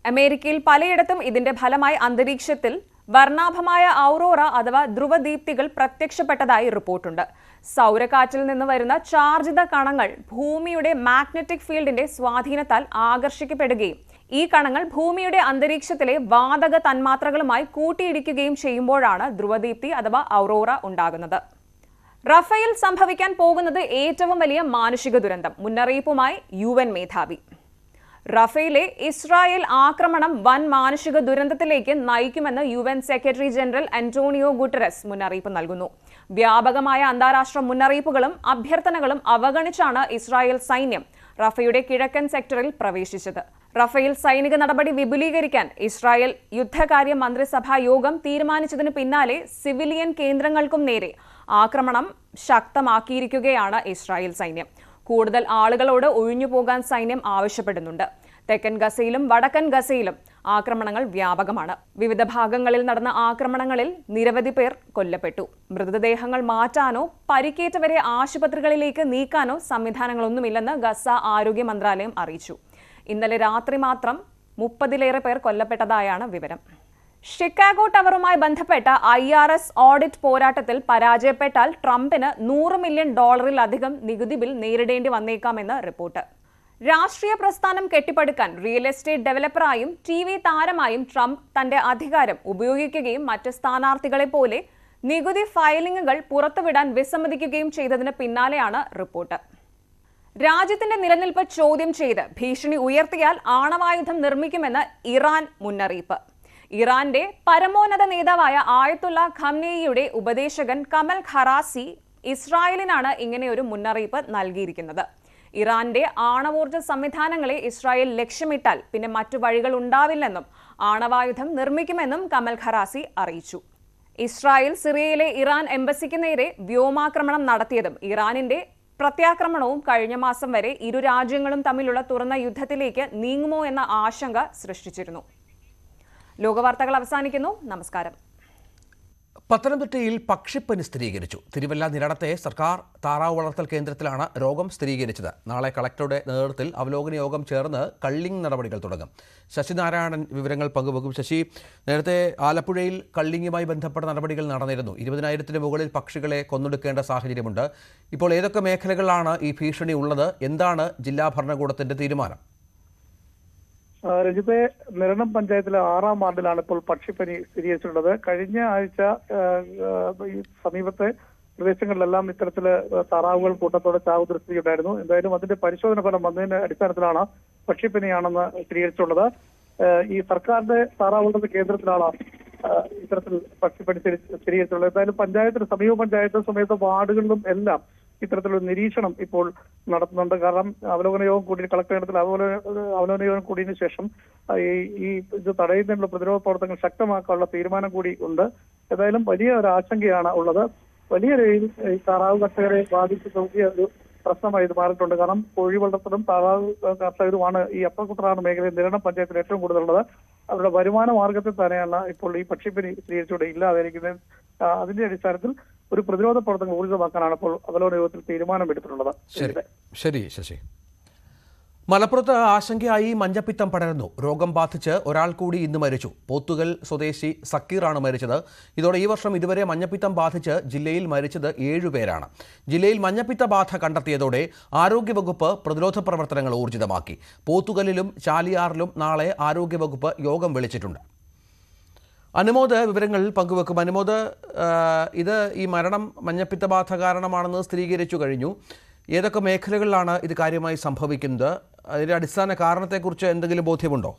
അമേരിക്കയിൽ പലയിടത്തും ഇതിന്റെ ഫലമായി അന്തരീക്ഷത്തിൽ വർണ്ണാഭമായ ഔറോറ അഥവാ ധ്രുവദീപ്തികൾ പ്രത്യക്ഷപ്പെട്ടതായി റിപ്പോർട്ടുണ്ട്. സൗരക്കാറ്റിൽ നിന്ന് വരുന്ന ചാർജിത കണങ്ങൾ ഭൂമിയുടെ മാഗ്നറ്റിക് ഫീൽഡിന്റെ സ്വാധീനത്താൽ ആകർഷിക്കപ്പെടുകയും ഈ കണങ്ങൾ ഭൂമിയുടെ അന്തരീക്ഷത്തിലെ വാതക തന്മാത്രകളുമായി കൂട്ടിയിടിക്കുകയും ചെയ്യുമ്പോഴാണ് ധ്രുവദീപ്തി അഥവാ ഔറോറ ഉണ്ടാകുന്നത്. റഫേൽ സംഭവിക്കാൻ പോകുന്നത് ഏറ്റവും വലിയ മാനുഷിക ദുരന്തം, മുന്നറിയിപ്പുമായി UN മേധാവി. റഫേലെ ഇസ്രായേൽ ആക്രമണം വൻ മാനുഷിക ദുരന്തത്തിലേക്ക് നയിക്കുമെന്ന് UN secretary general Antonio Guterres മുന്നറിയിപ്പ് നൽകുന്നു. വ്യാപകമായ അന്താരാഷ്ട്ര മുന്നറിയിപ്പുകളും അഭ്യർത്ഥനകളും അവഗണിച്ചാണ് ഇസ്രായേൽ സൈന്യം റഫയുടെ കിഴക്കൻ സെക്ടറിൽ പ്രവേശിച്ചത്. റഫേൽ സൈനിക നടപടി വിപുലീകരിക്കാൻ ഇസ്രായേൽ യുദ്ധകാര്യ മന്ത്രിസഭാ യോഗം തീരുമാനിച്ചതിന് പിന്നാലെ സിവിലിയൻ കേന്ദ്രങ്ങൾക്കും നേരെ ആക്രമണം ശക്തമാക്കിയിരിക്കുകയാണ് ഇസ്രായേൽ സൈന്യം. കൂടുതൽ ആളുകളോട് ഒഴിഞ്ഞുപോകാൻ സൈന്യം ആവശ്യപ്പെടുന്നുണ്ട്. തെക്കൻ ഗസയിലും വടക്കൻ ഗസയിലും ആക്രമണങ്ങൾ വ്യാപകമാണ്. വിവിധ ഭാഗങ്ങളിൽ നടന്ന ആക്രമണങ്ങളിൽ നിരവധി പേർ കൊല്ലപ്പെട്ടു. മൃതദേഹങ്ങൾ മാറ്റാനോ പരിക്കേറ്റവരെ ആശുപത്രികളിലേക്ക് നീക്കാനോ സംവിധാനങ്ങളൊന്നുമില്ലെന്ന് ഗസ ആരോഗ്യ മന്ത്രാലയം അറിയിച്ചു. ഇന്നലെ രാത്രി മാത്രം 30-ലേറെ പേർ കൊല്ലപ്പെട്ടതായാണ് വിവരം. ഷിക്കാഗോ ടവറുമായി ബന്ധപ്പെട്ട IRS ഓഡിറ്റ് പോരാട്ടത്തിൽ പരാജയപ്പെട്ടാൽ ട്രംപിന് $100 മില്യൺ നികുതി ബിൽ നേരിടേണ്ടി വന്നേക്കാമെന്ന് റിപ്പോർട്ട്. രാഷ്ട്രീയ പ്രസ്ഥാനം കെട്ടിപ്പടുക്കാൻ റിയൽ എസ്റ്റേറ്റ് ഡെവലപ്പറായും TV താരമായും ട്രംപ് തന്റെ അധികാരം ഉപയോഗിക്കുകയും മറ്റ് സ്ഥാനാർത്ഥികളെ പോലെ നികുതി ഫയലിംഗുകൾ പുറത്തുവിടാൻ വിസമ്മതിക്കുകയും ചെയ്തതിന് പിന്നാലെയാണ് റിപ്പോർട്ട്. രാജ്യത്തിന്റെ നിലനിൽപ്പ് ചോദ്യം ചെയ്ത് ഭീഷണി ഉയർത്തിയാൽ ആണവായുധം നിർമ്മിക്കുമെന്ന് ഇറാൻ മുന്നറിയിപ്പ്. ഇറാന്റെ പരമോന്നത നേതാവായ ആയത്തുള്ള ഖംനേയിയുടെ ഉപദേശകൻ കമൽ ഖറാസി ഇസ്രായേലിനാണ് ഇങ്ങനെയൊരു മുന്നറിയിപ്പ് നൽകിയിരിക്കുന്നത്. ഇറാന്റെ ആണവോർജ്ജ സംവിധാനങ്ങളെ ഇസ്രായേൽ ലക്ഷ്യമിട്ടാൽ പിന്നെ മറ്റു വഴികൾ ഉണ്ടാവില്ലെന്നും ആണവായുധം നിർമ്മിക്കുമെന്നും കമൽ ഖറാസി അറിയിച്ചു. ഇസ്രായേൽ സിറിയയിലെ ഇറാൻ എംബസിക്ക് നേരെ വ്യോമാക്രമണം നടത്തിയതും ഇറാനിന്റെ പ്രത്യാക്രമണവും കഴിഞ്ഞ മാസം വരെ ഇരു രാജ്യങ്ങളും തമ്മിലുള്ള തുറന്ന യുദ്ധത്തിലേക്ക് നീങ്ങുമോ എന്ന ആശങ്ക സൃഷ്ടിച്ചിരുന്നു. ലോകവാർത്തകൾ അവസാനിക്കുന്നു. നമസ്കാരം. പത്തനംതിട്ടയിൽ പക്ഷിപ്പനി സ്ഥിരീകരിച്ചു. തിരുവല്ല നിലടത്തെ സർക്കാർ താറാവ് വളർത്തൽ കേന്ദ്രത്തിലാണ് രോഗം സ്ഥിരീകരിച്ചത്. നാളെ കളക്ടറുടെ നേതൃത്വത്തിൽ അവലോകന യോഗം ചേർന്ന് കള്ളിങ് നടപടികൾ തുടങ്ങും. ശശിനാരായണൻ വിവരങ്ങൾ പങ്കുവെക്കും. ശശി, നേരത്തെ ആലപ്പുഴയിൽ കള്ളിങ്ങുമായി ബന്ധപ്പെട്ട നടപടികൾ നടന്നിരുന്നു. 20,000-ന് മുകളിൽ പക്ഷികളെ കൊന്നൊടുക്കേണ്ട സാഹചര്യമുണ്ട്. ഇപ്പോൾ ഏതൊക്കെ മേഖലകളിലാണ് ഈ ഭീഷണി ഉള്ളത്? എന്താണ് ജില്ലാ ഭരണകൂടത്തിന്റെ തീരുമാനം? രഞ്ജിത്തെ, നിരണം പഞ്ചായത്തിലെ 6ാം വാർഡിലാണ് ഇപ്പോൾ പക്ഷിപ്പനി സ്ഥിരീകരിച്ചിട്ടുള്ളത്. കഴിഞ്ഞ ആഴ്ച ഈ സമീപത്തെ പ്രദേശങ്ങളിലെല്ലാം ഇത്തരത്തില് താറാവുകൾ കൂട്ടത്തോടെ ചാവ് ദൃഷ്ടിയുണ്ടായിരുന്നു. എന്തായാലും അതിന്റെ പരിശോധന ഫലം വന്നതിന്റെ അടിസ്ഥാനത്തിലാണ് പക്ഷിപ്പനിയാണെന്ന് സ്ഥിരീകരിച്ചിട്ടുള്ളത്. ഈ സർക്കാരിന്റെ താറാവുകളുടെ കേന്ദ്രത്തിലാണ് ഇത്തരത്തിൽ പക്ഷിപ്പനി സ്ഥിരീകരിച്ചിട്ടുള്ളത്. എന്തായാലും പഞ്ചായത്തിന് സമീപ പഞ്ചായത്ത് സമയത്ത് വാർഡുകളിലും എല്ലാം ഇത്തരത്തിലൊരു നിരീക്ഷണം ഇപ്പോൾ നടത്തുന്നുണ്ട്. കാരണം അവലോകന യോഗം കൂടി കളക്ടർ തലത്തിൽ അവലോകന യോഗം കൂടിയതിനു ശേഷം ഈ ഇത് തടയുന്നതിനുള്ള പ്രതിരോധ പ്രവർത്തനങ്ങൾ ശക്തമാക്കാനുള്ള തീരുമാനം കൂടി ഉണ്ട്. ഏതായാലും വലിയ ഒരു ആശങ്കയാണ് ഉള്ളത്. വലിയ രീതിയിൽ ഈ താറാവ് കർഷകരെ ബാധിച്ച് നോക്കിയ ഒരു പ്രശ്നമായി ഇത് മാറിയിട്ടുണ്ട്. കാരണം കോഴി വളർത്തലും താറാവ് കർഷകരുമാണ് ഈ അപ്പർകുട്ടനാട് മേഖലയിൽ നിരണം പഞ്ചായത്തിൽ ഏറ്റവും കൂടുതലുള്ളത്. അവരുടെ വരുമാന മാർഗത്തിൽ തന്നെയാണ് ഇപ്പോൾ ഈ പക്ഷിപ്പനി സ്ഥിരീകരിച്ചുകൊണ്ട് ഇല്ലാതിരിക്കുന്നത്. അതിന്റെ അടിസ്ഥാനത്തിൽ ഒരു പ്രതിരോധ പ്രവർത്തനം ഊർജിതമാക്കാനാണ് ഇപ്പോൾ അവലോകന യോഗത്തിൽ തീരുമാനമെടുത്തിട്ടുള്ളത്. ശരി ശശി. മലപ്പുറത്ത് ആശങ്കയായി മഞ്ഞപ്പിത്തം പടരുന്നു. രോഗം ബാധിച്ച് ഒരാൾ കൂടി ഇന്ന് മരിച്ചു. പോത്തുകൽ സ്വദേശി സക്കീറാണ് മരിച്ചത്. ഇതോടെ ഈ വർഷം ഇതുവരെ മഞ്ഞപ്പിത്തം ബാധിച്ച് ജില്ലയിൽ മരിച്ചത് 7 പേരാണ്. ജില്ലയിൽ മഞ്ഞപ്പിത്ത ബാധ കണ്ടെത്തിയതോടെ ആരോഗ്യവകുപ്പ് പ്രതിരോധ പ്രവർത്തനങ്ങൾ ഊർജിതമാക്കി. പോത്തുകലിലും ചാലിയാറിലും നാളെ ആരോഗ്യവകുപ്പ് യോഗം വിളിച്ചിട്ടുണ്ട്. അനുമോദ് വിവരങ്ങൾ പങ്കുവെക്കും. അനുമോദ്, ഇത് ഈ മരണം മഞ്ഞപ്പിത്ത ബാധ കാരണമാണെന്ന് സ്ഥിരീകരിച്ചു കഴിഞ്ഞു. ഏതൊക്കെ മേഖലകളിലാണ് ഇത് കാര്യമായി സംഭവിക്കുന്നത്? അതിന്റെ അടിസ്ഥാന കാരണത്തെക്കുറിച്ച് എന്തെങ്കിലും ബോധ്യമുണ്ടോ?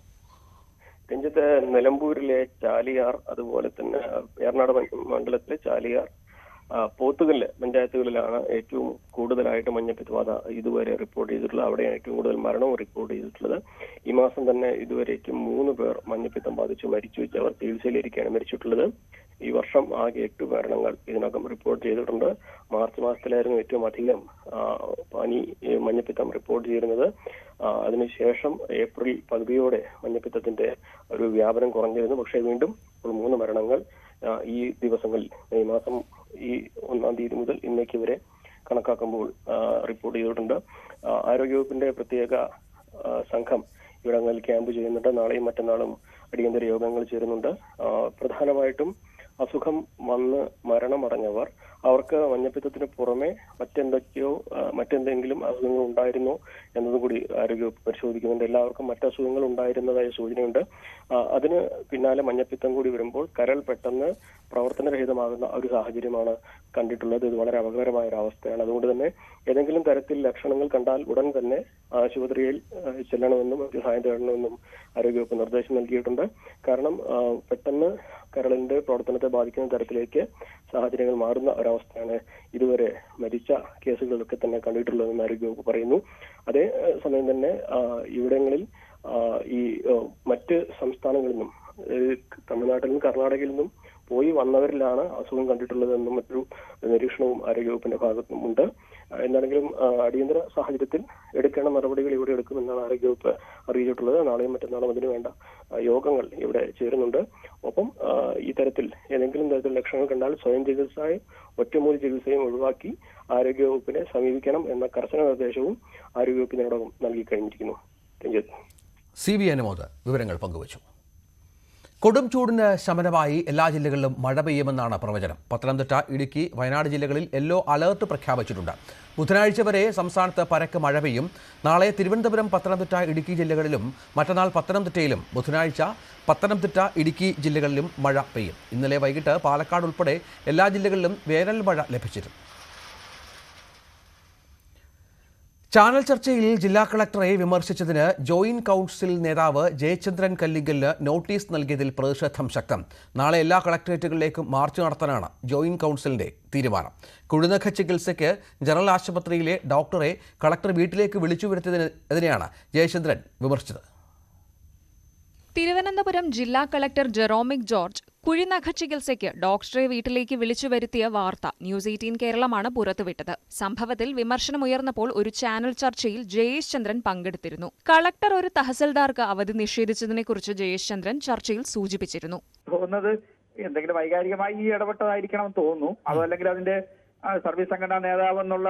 രഞ്ജിത്ത്, നിലമ്പൂരിലെ ചാലിയാർ, അതുപോലെ തന്നെ ഏറനാട് മണ്ഡലത്തിലെ ചാലിയാർ, പോത്തുകല്ല് പഞ്ചായത്തുകളിലാണ് ഏറ്റവും കൂടുതലായിട്ട് മഞ്ഞപ്പിത്ത ബാധ ഇതുവരെ റിപ്പോർട്ട് ചെയ്തിട്ടുള്ളത്. അവിടെയാണ് ഏറ്റവും കൂടുതൽ മരണവും റിപ്പോർട്ട് ചെയ്തിട്ടുള്ളത്. ഈ മാസം തന്നെ ഇതുവരേക്കും 3 പേർ മഞ്ഞപ്പിത്തം ബാധിച്ച് മരിച്ചു. അവർ ചികിത്സയിലിരിക്കുകയാണ് മരിച്ചിട്ടുള്ളത്. ഈ വർഷം ആകെ 8 മരണങ്ങൾ ഇതിനകം റിപ്പോർട്ട് ചെയ്തിട്ടുണ്ട്. മാർച്ച് മാസത്തിലായിരുന്നു ഏറ്റവും അധികം മഞ്ഞപ്പിത്തം റിപ്പോർട്ട് ചെയ്തിരുന്നത്. അതിനുശേഷം ഏപ്രിൽ പകുതിയോടെ മഞ്ഞപ്പിത്തത്തിന്റെ ഒരു വ്യാപനം കുറഞ്ഞിരുന്നു. പക്ഷേ വീണ്ടും 3 മരണങ്ങൾ ഈ ദിവസങ്ങളിൽ മെയ് മാസം ഈ 1-ാം തീയതി മുതൽ ഇന്നേക്ക് വരെ കണക്കാക്കുമ്പോൾ റിപ്പോർട്ട് ചെയ്തിട്ടുണ്ട്. ആരോഗ്യവകുപ്പിന്റെ പ്രത്യേക സംഘം ഇവിടങ്ങളിൽ ക്യാമ്പ് ചെയ്യുന്നുണ്ട്. നാളെയും മറ്റന്നാളും അടിയന്തര യോഗങ്ങൾ ചേരുന്നുണ്ട്. പ്രധാനമായിട്ടും അസുഖം വന്ന് മരണമടഞ്ഞവർ അവർക്ക് മഞ്ഞപ്പിത്തത്തിന് പുറമെ മറ്റെന്തെങ്കിലും അസുഖങ്ങൾ ഉണ്ടായിരുന്നോ എന്നതും കൂടി ആരോഗ്യവകുപ്പ് പരിശോധിക്കുന്നുണ്ട്. എല്ലാവർക്കും മറ്റസുഖങ്ങൾ ഉണ്ടായിരുന്നതായ സൂചനയുണ്ട്. അതിന് പിന്നാലെ മഞ്ഞപ്പിത്തം കൂടി വരുമ്പോൾ കരൾ പെട്ടെന്ന് പ്രവർത്തനരഹിതമാകുന്ന ഒരു സാഹചര്യമാണ് കണ്ടിട്ടുള്ളത്. ഇത് വളരെ അപകടകരമായ ഒരു അവസ്ഥയാണ്. അതുകൊണ്ട് തന്നെ ഏതെങ്കിലും തരത്തിൽ ലക്ഷണങ്ങൾ കണ്ടാൽ ഉടൻ തന്നെ ആശുപത്രിയിൽ ചെല്ലണമെന്നും സഹായം തേടണമെന്നും ആരോഗ്യവകുപ്പ് നിർദ്ദേശം നൽകിയിട്ടുണ്ട്. കാരണം പെട്ടെന്ന് കരളിന്റെ പ്രവർത്തനത്തെ ബാധിക്കുന്ന തരത്തിലേക്ക് സാഹചര്യങ്ങൾ മാറുന്ന ഒരവസ്ഥയാണ് ഇതുവരെ മരിച്ച കേസുകളിലൊക്കെ തന്നെ കണ്ടിട്ടുള്ളതെന്ന് ആരോഗ്യവകുപ്പ് പറയുന്നു. അതേ സമയം തന്നെ ഇവിടങ്ങളിൽ ഈ മറ്റ് സംസ്ഥാനങ്ങളിൽ നിന്നും തമിഴ്നാട്ടിൽ നിന്നും കർണാടകയിൽ നിന്നും പോയി വന്നവരിലാണ് അസുഖം കണ്ടിട്ടുള്ളതെന്നും മറ്റൊരു നിരീക്ഷണവും ആരോഗ്യവകുപ്പിന്റെ ഭാഗത്തുനിന്നുണ്ട്. എന്താണെങ്കിലും അടിയന്തര സാഹചര്യത്തിൽ എടുക്കേണ്ട നടപടികൾ ഇവിടെ എടുക്കുമെന്നാണ് ആരോഗ്യവകുപ്പ് അറിയിച്ചിട്ടുള്ളത്. നാളെയും മറ്റന്നാളും അതിനു വേണ്ട യോഗങ്ങൾ ഇവിടെ ചേരുന്നുണ്ട്. ഒപ്പം ഈ തരത്തിൽ ഏതെങ്കിലും തരത്തിൽ ലക്ഷണങ്ങൾ കണ്ടാൽ സ്വയം ചികിത്സയും ഒറ്റമൂലി ചികിത്സയും ഒഴിവാക്കി ആരോഗ്യവകുപ്പിനെ സമീപിക്കണം എന്ന കർശന നിർദ്ദേശവും ആരോഗ്യവകുപ്പിനോടകം നൽകി കഴിഞ്ഞിരിക്കുന്നു. CV അനുമോദ് വിവരങ്ങൾ പങ്കുവച്ചു. കൊടും ചൂടിന് ശമനമായി എല്ലാ ജില്ലകളിലും മഴ പെയ്യുമെന്നാണ് പ്രവചനം. പത്തനംതിട്ട, ഇടുക്കി, വയനാട് ജില്ലകളിൽ യെല്ലോ അലർട്ട് പ്രഖ്യാപിച്ചിട്ടുണ്ട്. ബുധനാഴ്ച വരെ സംസ്ഥാനത്ത് പരക്കെ മഴ പെയ്യും. നാളെ തിരുവനന്തപുരം, പത്തനംതിട്ട, ഇടുക്കി ജില്ലകളിലും മറ്റന്നാൾ പത്തനംതിട്ടയിലും ബുധനാഴ്ച പത്തനംതിട്ട, ഇടുക്കി ജില്ലകളിലും മഴ പെയ്യും. ഇന്നലെ വൈകിട്ട് പാലക്കാട് ഉൾപ്പെടെ എല്ലാ ജില്ലകളിലും വേനൽ മഴ ലഭിച്ചിരുന്നു. ചാനൽ ചർച്ചയിൽ ജില്ലാ കളക്ടറെ വിമർശിച്ചതിന് ജോയിന്റ് കൗൺസിൽ നേതാവ് ജയചന്ദ്രൻ കല്ലിങ്കലിന് നോട്ടീസ് നൽകിയതിൽ പ്രതിഷേധം ശക്തം. നാളെ എല്ലാ കളക്ടറേറ്റുകളിലേക്കും മാർച്ച് നടത്താനാണ് ജോയിന്റ് കൗൺസിലിന്റെ തീരുമാനം. കുഴിനഖ ചികിത്സയ്ക്ക് ജനറൽ ആശുപത്രിയിലെ ഡോക്ടറെ കളക്ടർ വീട്ടിലേക്ക് വിളിച്ചു വരുത്തിയതിനെയാണ് ജയചന്ദ്രൻ വിമർശിച്ചത്. തിരുവനന്തപുരം ജില്ലാ കളക്ടർ ജെറോമിക് ജോർജ് കുഴിനഖ ചികിത്സയ്ക്ക് ഡോക്ടറെ വീട്ടിലേക്ക് വിളിച്ചു വരുത്തിയ വാർത്ത ന്യൂസ് 18 കേരളമാണ് പുറത്തുവിട്ടത്. സംഭവത്തിൽ വിമർശനമുയർന്നപ്പോൾ ഒരു ചാനൽ ചർച്ചയിൽ ജയേഷ് ചന്ദ്രൻ പങ്കെടുത്തിരുന്നു. കളക്ടർ ഒരു തഹസിൽദാർക്ക് അവധി നിഷേധിച്ചതിനെക്കുറിച്ച് ജയേഷ് ചന്ദ്രൻ ചർച്ചയിൽ സൂചിപ്പിച്ചിരുന്നു. തോന്നുന്നത് എന്തെങ്കിലും വൈകാരികമായി ഈ ഇടപെട്ടതായിരിക്കണം തോന്നുന്നു. അതല്ലെങ്കിൽ അതിന്റെ സർവീസ് സംഘടനാ നേതാവ് എന്നുള്ള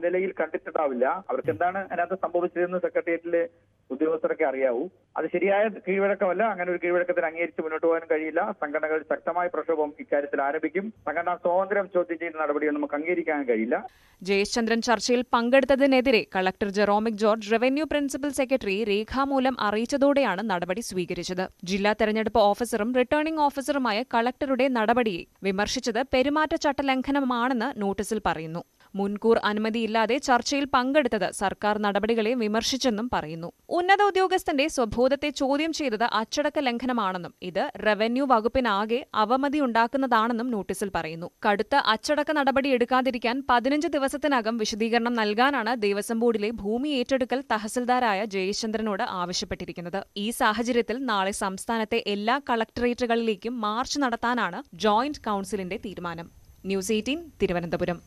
നിലയിൽ കണ്ടിട്ടുണ്ടാവില്ല. അവർക്ക് എന്താണ് അതിനകത്ത് സംഭവിച്ചതെന്ന് സെക്രട്ടേറിയറ്റിലെ ഉദ്യോഗസ്ഥരൊക്കെ അറിയാവൂ. അത് ശരിയായ കീഴ്വഴക്കമല്ല. അങ്ങനെ ഒരു കീഴ്വഴക്കത്തിന് അംഗീകരിച്ച് മുന്നോട്ട് പോകാനും കഴിയില്ല. സംഘടനകൾ ശക്തമായ പ്രക്ഷോഭം ഇക്കാര്യത്തിൽ ആരംഭിക്കും. സംഘടനാ സ്വാതന്ത്ര്യം ചോദ്യം ചെയ്യുന്ന നടപടികൾ നമുക്ക് അംഗീകരിക്കാൻ കഴിയില്ല. ജയേഷ് ചന്ദ്രൻ ചർച്ചയിൽ പങ്കെടുത്തതിനെതിരെ collector Jeromic George revenue principal secretary രേഖാമൂലം അറിയിച്ചതോടെയാണ് നടപടി സ്വീകരിച്ചത്. ജില്ലാ തെരഞ്ഞെടുപ്പ് ഓഫീസറും റിട്ടേണിംഗ് ഓഫീസറുമായ കളക്ടറുടെ നടപടിയെ വിമർശിച്ചത് പെരുമാറ്റച്ചട്ട ലംഘനമാണെന്ന് നോട്ടീസിൽ പറയുന്നു. മുൻകൂർ അനുമതിയില്ലാതെ ചർച്ചയിൽ പങ്കെടുത്തത് സർക്കാർ നടപടികളെ വിമർശിച്ചെന്നും പറയുന്നു. ഉന്നത ഉദ്യോഗസ്ഥന്റെ സ്വബോധത്തെ ചോദ്യം ചെയ്തത് അച്ചടക്ക ലംഘനമാണെന്നും ഇത് റവന്യൂ വകുപ്പിനാകെ അവമതിയുണ്ടാക്കുന്നതാണെന്നും നോട്ടീസിൽ പറയുന്നു. കടുത്ത അച്ചടക്ക നടപടി എടുക്കാതിരിക്കാൻ 15 ദിവസത്തിനകം വിശദീകരണം നൽകാനാണ് ദേവസ്വം ബോർഡിലെ ഭൂമി ഏറ്റെടുക്കൽ തഹസിൽദാരായ ജയചന്ദ്രനോട് ആവശ്യപ്പെട്ടിരിക്കുന്നത്. ഈ സാഹചര്യത്തിൽ നാളെ സംസ്ഥാനത്തെ എല്ലാ കളക്ടറേറ്റുകളിലേക്കും മാർച്ച് നടത്താനാണ് ജോയിന്റ് കൌൺസിലിന്റെ തീരുമാനം. ന്യൂസ് 18 തിരുവനന്തപുരം.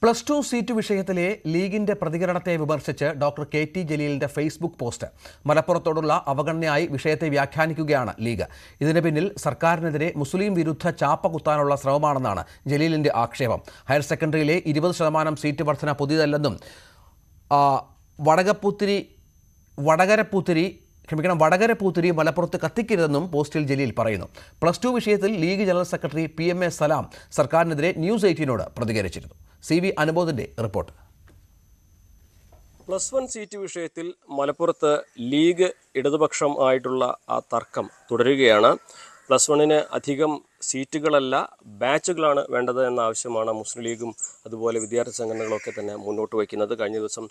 +2 സീറ്റ് വിഷയത്തിലെ ലീഗിന്റെ പ്രതികരണത്തെ വിമർശിച്ച് ഡോക്ടർ KT ജലീലിന്റെ ഫേസ്ബുക്ക് പോസ്റ്റ്. മലപ്പുറത്തോടുള്ള അവഗണനയായി വിഷയത്തെ വ്യാഖ്യാനിക്കുകയാണ് ലീഗ്. ഇതിന് പിന്നിൽ സർക്കാരിനെതിരെ മുസ്ലിം വിരുദ്ധ ചാപ്പ കുത്താനുള്ള ശ്രമമാണെന്നാണ് ജലീലിന്റെ ആക്ഷേപം. ഹയർ സെക്കൻഡറിയിലെ 20% സീറ്റ് വർധന പുതിയതല്ലെന്നും വടകരപ്പൂത്തിരി മലപ്പുറത്ത് കത്തിക്കരുതെന്നും പോസ്റ്റിൽ ജലീൽ പറയുന്നു. +2 വിഷയത്തിൽ ലീഗ് ജനറൽ സെക്രട്ടറി PMA സലാം സർക്കാരിനെതിരെ ന്യൂസ് 18നോട് പ്രതികരിച്ചിരുന്നു. CV അനുബോധിന്റെ report. +1 സീറ്റ് വിഷയത്തിൽ മലപ്പുറത്ത് ലീഗ് ഇടതുപക്ഷം ആയിട്ടുള്ള ആ തർക്കം തുടരുകയാണ്. +1ന് അധികം സീറ്റുകളല്ല ബാച്ചുകളാണ് വേണ്ടത് എന്ന ആവശ്യമാണ് മുസ്ലിം ലീഗും അതുപോലെ വിദ്യാർത്ഥി സംഘടനകളൊക്കെ തന്നെ മുന്നോട്ട് വയ്ക്കുന്നത്. കഴിഞ്ഞ ദിവസം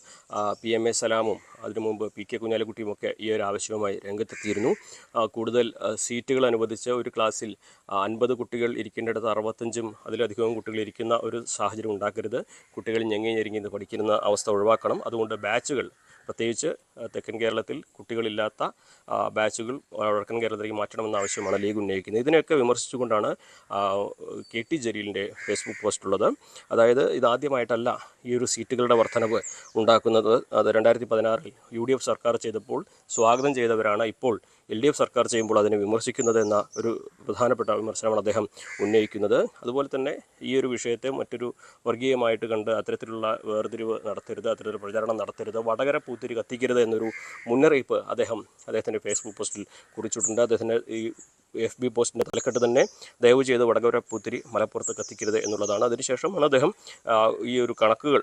PMA സലാമും അതിനു മുമ്പ് PK കുഞ്ഞാലിക്കുട്ടിയുമൊക്കെ ഈ ഒരു ആവശ്യവുമായി രംഗത്തെത്തിയിരുന്നു. കൂടുതൽ സീറ്റുകൾ അനുവദിച്ച് ഒരു ക്ലാസ്സിൽ 50 കുട്ടികൾ ഇരിക്കേണ്ടിടത്ത് 65 അതിലധികവും കുട്ടികൾ ഇരിക്കുന്ന ഒരു സാഹചര്യം ഉണ്ടാക്കരുത്. കുട്ടികൾ ഞെങ്ങി പഠിക്കുന്ന അവസ്ഥ ഒഴിവാക്കണം. അതുകൊണ്ട് ബാച്ചുകൾ, പ്രത്യേകിച്ച് തെക്കൻ കേരളത്തിൽ കുട്ടികളില്ലാത്ത ബാച്ചുകൾ വടക്കൻ കേരളത്തിലേക്ക് മാറ്റണമെന്ന ആവശ്യമാണ് ലീഗ് ഉന്നയിക്കുന്നത്. ഇതിനെയൊക്കെ വിമർശിച്ചുകൊണ്ടാണ് KT ജലീലിൻ്റെ ഫേസ്ബുക്ക് പോസ്റ്റ് ഉള്ളത്. അതായത് ഇതാദ്യമായിട്ടല്ല ഈ ഒരു സീറ്റുകളുടെ വർധനവ് ഉണ്ടാക്കുന്നത്. അത് 2016 UDF സർക്കാർ ചെയ്തപ്പോൾ സ്വാഗതം ചെയ്തവരാണ് ഇപ്പോൾ LDF സർക്കാർ ചെയ്യുമ്പോൾ അതിനെ വിമർശിക്കുന്നത് എന്ന ഒരു പ്രധാനപ്പെട്ട വിമർശനമാണ് അദ്ദേഹം ഉന്നയിക്കുന്നത്. അതുപോലെ തന്നെ ഈ ഒരു വിഷയത്തെ മറ്റൊരു വർഗീയമായിട്ട് കണ്ട് അത്തരത്തിലുള്ള വേർതിരിവ് നടത്തരുത്, അത്തരത്തിലുള്ള പ്രചാരണം നടത്തരുത്, വടകര പൂത്തിരി കത്തിക്കരുത് എന്നൊരു മുന്നറിയിപ്പ് അദ്ദേഹത്തിൻ്റെ ഫേസ്ബുക്ക് പോസ്റ്റിൽ കുറിച്ചിട്ടുണ്ട്. അദ്ദേഹത്തിൻ്റെ ഈ FB പോസ്റ്റിൻ്റെ തലക്കെട്ട് തന്നെ ദയവ് ചെയ്ത് വടകര പൂത്തിരി മലപ്പുറത്ത് കത്തിക്കരുത് എന്നുള്ളതാണ്. അതിനുശേഷമാണ് അദ്ദേഹം ഈ ഒരു കണക്കുകൾ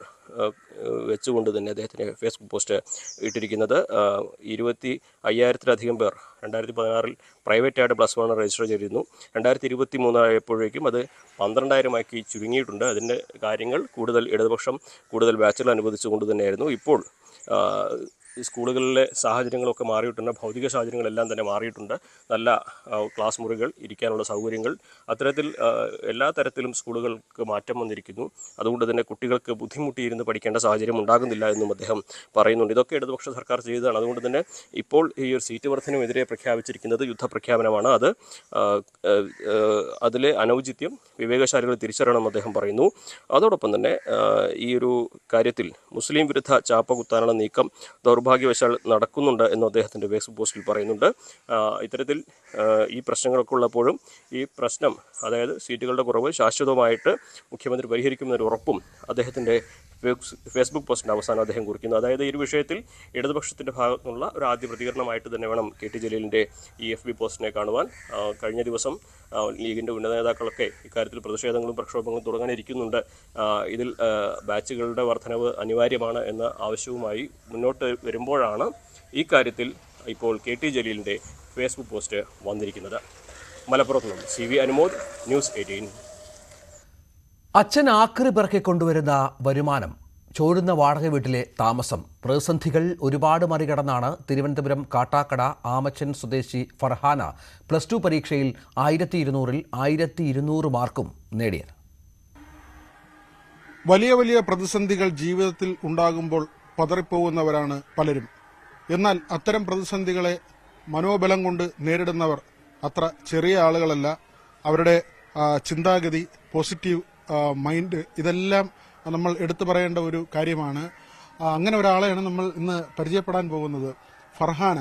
വെച്ചുകൊണ്ട് തന്നെ അദ്ദേഹത്തിൻ്റെ ഫേസ്ബുക്ക് പോസ്റ്റ് ഇട്ടിരിക്കുന്നത്. 25,000-ത്തിലധികം പേർ 2016 പ്രൈവറ്റായിട്ട് +1 രജിസ്റ്റർ ചെയ്തിരുന്നു. 2023 ആയപ്പോഴേക്കും അത് 12,000 ചുരുങ്ങിയിട്ടുണ്ട്. അതിൻ്റെ കാര്യങ്ങൾ കൂടുതൽ ഇടതുപക്ഷം കൂടുതൽ ബാച്ചുകൾ അനുവദിച്ചുകൊണ്ട് തന്നെയായിരുന്നു. ഇപ്പോൾ സ്കൂളുകളിലെ സാഹചര്യങ്ങളൊക്കെ മാറിയിട്ടുണ്ട്. ഭൗതിക സാഹചര്യങ്ങളെല്ലാം തന്നെ മാറിയിട്ടുണ്ട്. നല്ല ക്ലാസ് മുറികൾ, ഇരിക്കാനുള്ള സൗകര്യങ്ങൾ, അത്തരത്തിൽ എല്ലാ തരത്തിലും സ്കൂളുകൾക്ക് മാറ്റം വന്നിരിക്കുന്നു. അതുകൊണ്ട് തന്നെ കുട്ടികൾക്ക് ബുദ്ധിമുട്ടിയിരുന്ന് പഠിക്കേണ്ട സാഹചര്യം ഉണ്ടാകുന്നില്ല എന്നും അദ്ദേഹം പറയുന്നുണ്ട്. ഇതൊക്കെ ഇടതുപക്ഷ സർക്കാർ ചെയ്തതാണ്. അതുകൊണ്ട് തന്നെ ഇപ്പോൾ ഈ ഒരു സീറ്റ് വർധനവിനെതിരെ പ്രഖ്യാപിച്ചിരിക്കുന്നത് യുദ്ധപ്രഖ്യാപനമാണ്. അതിലെ അനൗചിത്യം വിവേകശാലികൾ തിരിച്ചറിയണമെന്ന് അദ്ദേഹം പറയുന്നു. അതോടൊപ്പം തന്നെ ഈ ഒരു കാര്യത്തിൽ മുസ്ലിം വിരുദ്ധ ചാപ്പ കുത്താനുള്ള നീക്കം ദൗർഭാഗ്യവശാൽ നടക്കുന്നുണ്ട് എന്ന് അദ്ദേഹത്തിൻ്റെ ഫേസ്ബുക്ക് പോസ്റ്റിൽ പറയുന്നുണ്ട്. ഇത്തരത്തിൽ ഈ പ്രശ്നങ്ങളൊക്കെ ഉള്ളപ്പോഴും ഈ പ്രശ്നം, അതായത് സീറ്റുകളുടെ കുറവ് ശാശ്വതമായിട്ട് മുഖ്യമന്ത്രി പരിഹരിക്കുമെന്നൊരു ഉറപ്പും അദ്ദേഹത്തിൻ്റെ ഫേസ്ബുക്ക് പോസ്റ്റിൻ്റെ അവസാനം അദ്ദേഹം കുറിക്കുന്നു. അതായത് ഈ ഒരു വിഷയത്തിൽ ഇടതുപക്ഷത്തിൻ്റെ ഭാഗത്തുനിന്നുള്ള ഒരു ആദ്യ പ്രതികരണമായിട്ട് തന്നെ വേണം KT ജലീലിൻ്റെ ഈ FB പോസ്റ്റിനെ കാണുവാൻ. കഴിഞ്ഞ ദിവസം ലീഗിൻ്റെ ഉന്നത നേതാക്കളൊക്കെ ഇക്കാര്യത്തിൽ പ്രതിഷേധങ്ങളും പ്രക്ഷോഭങ്ങളും തുടങ്ങാനിരിക്കുന്നുണ്ട്. ഇതിൽ ബാച്ചുകളുടെ വർധനവ് അനിവാര്യമാണ് എന്ന ആവശ്യവുമായി മുന്നോട്ട് വരുമ്പോഴാണ് ഈ കാര്യത്തിൽ ഇപ്പോൾ KT ജലീലിൻ്റെ ഫേസ്ബുക്ക് പോസ്റ്റ് വന്നിരിക്കുന്നത്. മലപ്പുറത്ത് നിന്നും CV അനുമോദ്, ന്യൂസ് 18. അച്ഛൻ ആക്രി പിറക്കി കൊണ്ടുവരുന്ന വരുമാനം, ചോരുന്ന വാടക വീട്ടിലെ താമസം, പ്രതിസന്ധികൾ ഒരുപാട് മറികടന്നാണ് തിരുവനന്തപുരം കാട്ടാക്കട ആമച്ചൻ സ്വദേശി ഫർഹാന +2 പരീക്ഷയിൽ 1200-ൽ 1200 മാർക്കും നേടിയത്. വലിയ വലിയ പ്രതിസന്ധികൾ ജീവിതത്തിൽ ഉണ്ടാകുമ്പോൾ പതറിപ്പോകുന്നവരാണ് പലരും. എന്നാൽ അത്തരം പ്രതിസന്ധികളെ മനോബലം കൊണ്ട് നേരിടുന്നവർ അത്ര ചെറിയ ആളുകളല്ല. അവരുടെ ചിന്താഗതി, പോസിറ്റീവ് മൈൻഡ്, ഇതെല്ലാം നമ്മൾ എടുത്തു പറയേണ്ട ഒരു കാര്യമാണ്. അങ്ങനെ ഒരാളെയാണ് നമ്മൾ ഇന്ന് പരിചയപ്പെടാൻ പോകുന്നത്. ഫർഹാന,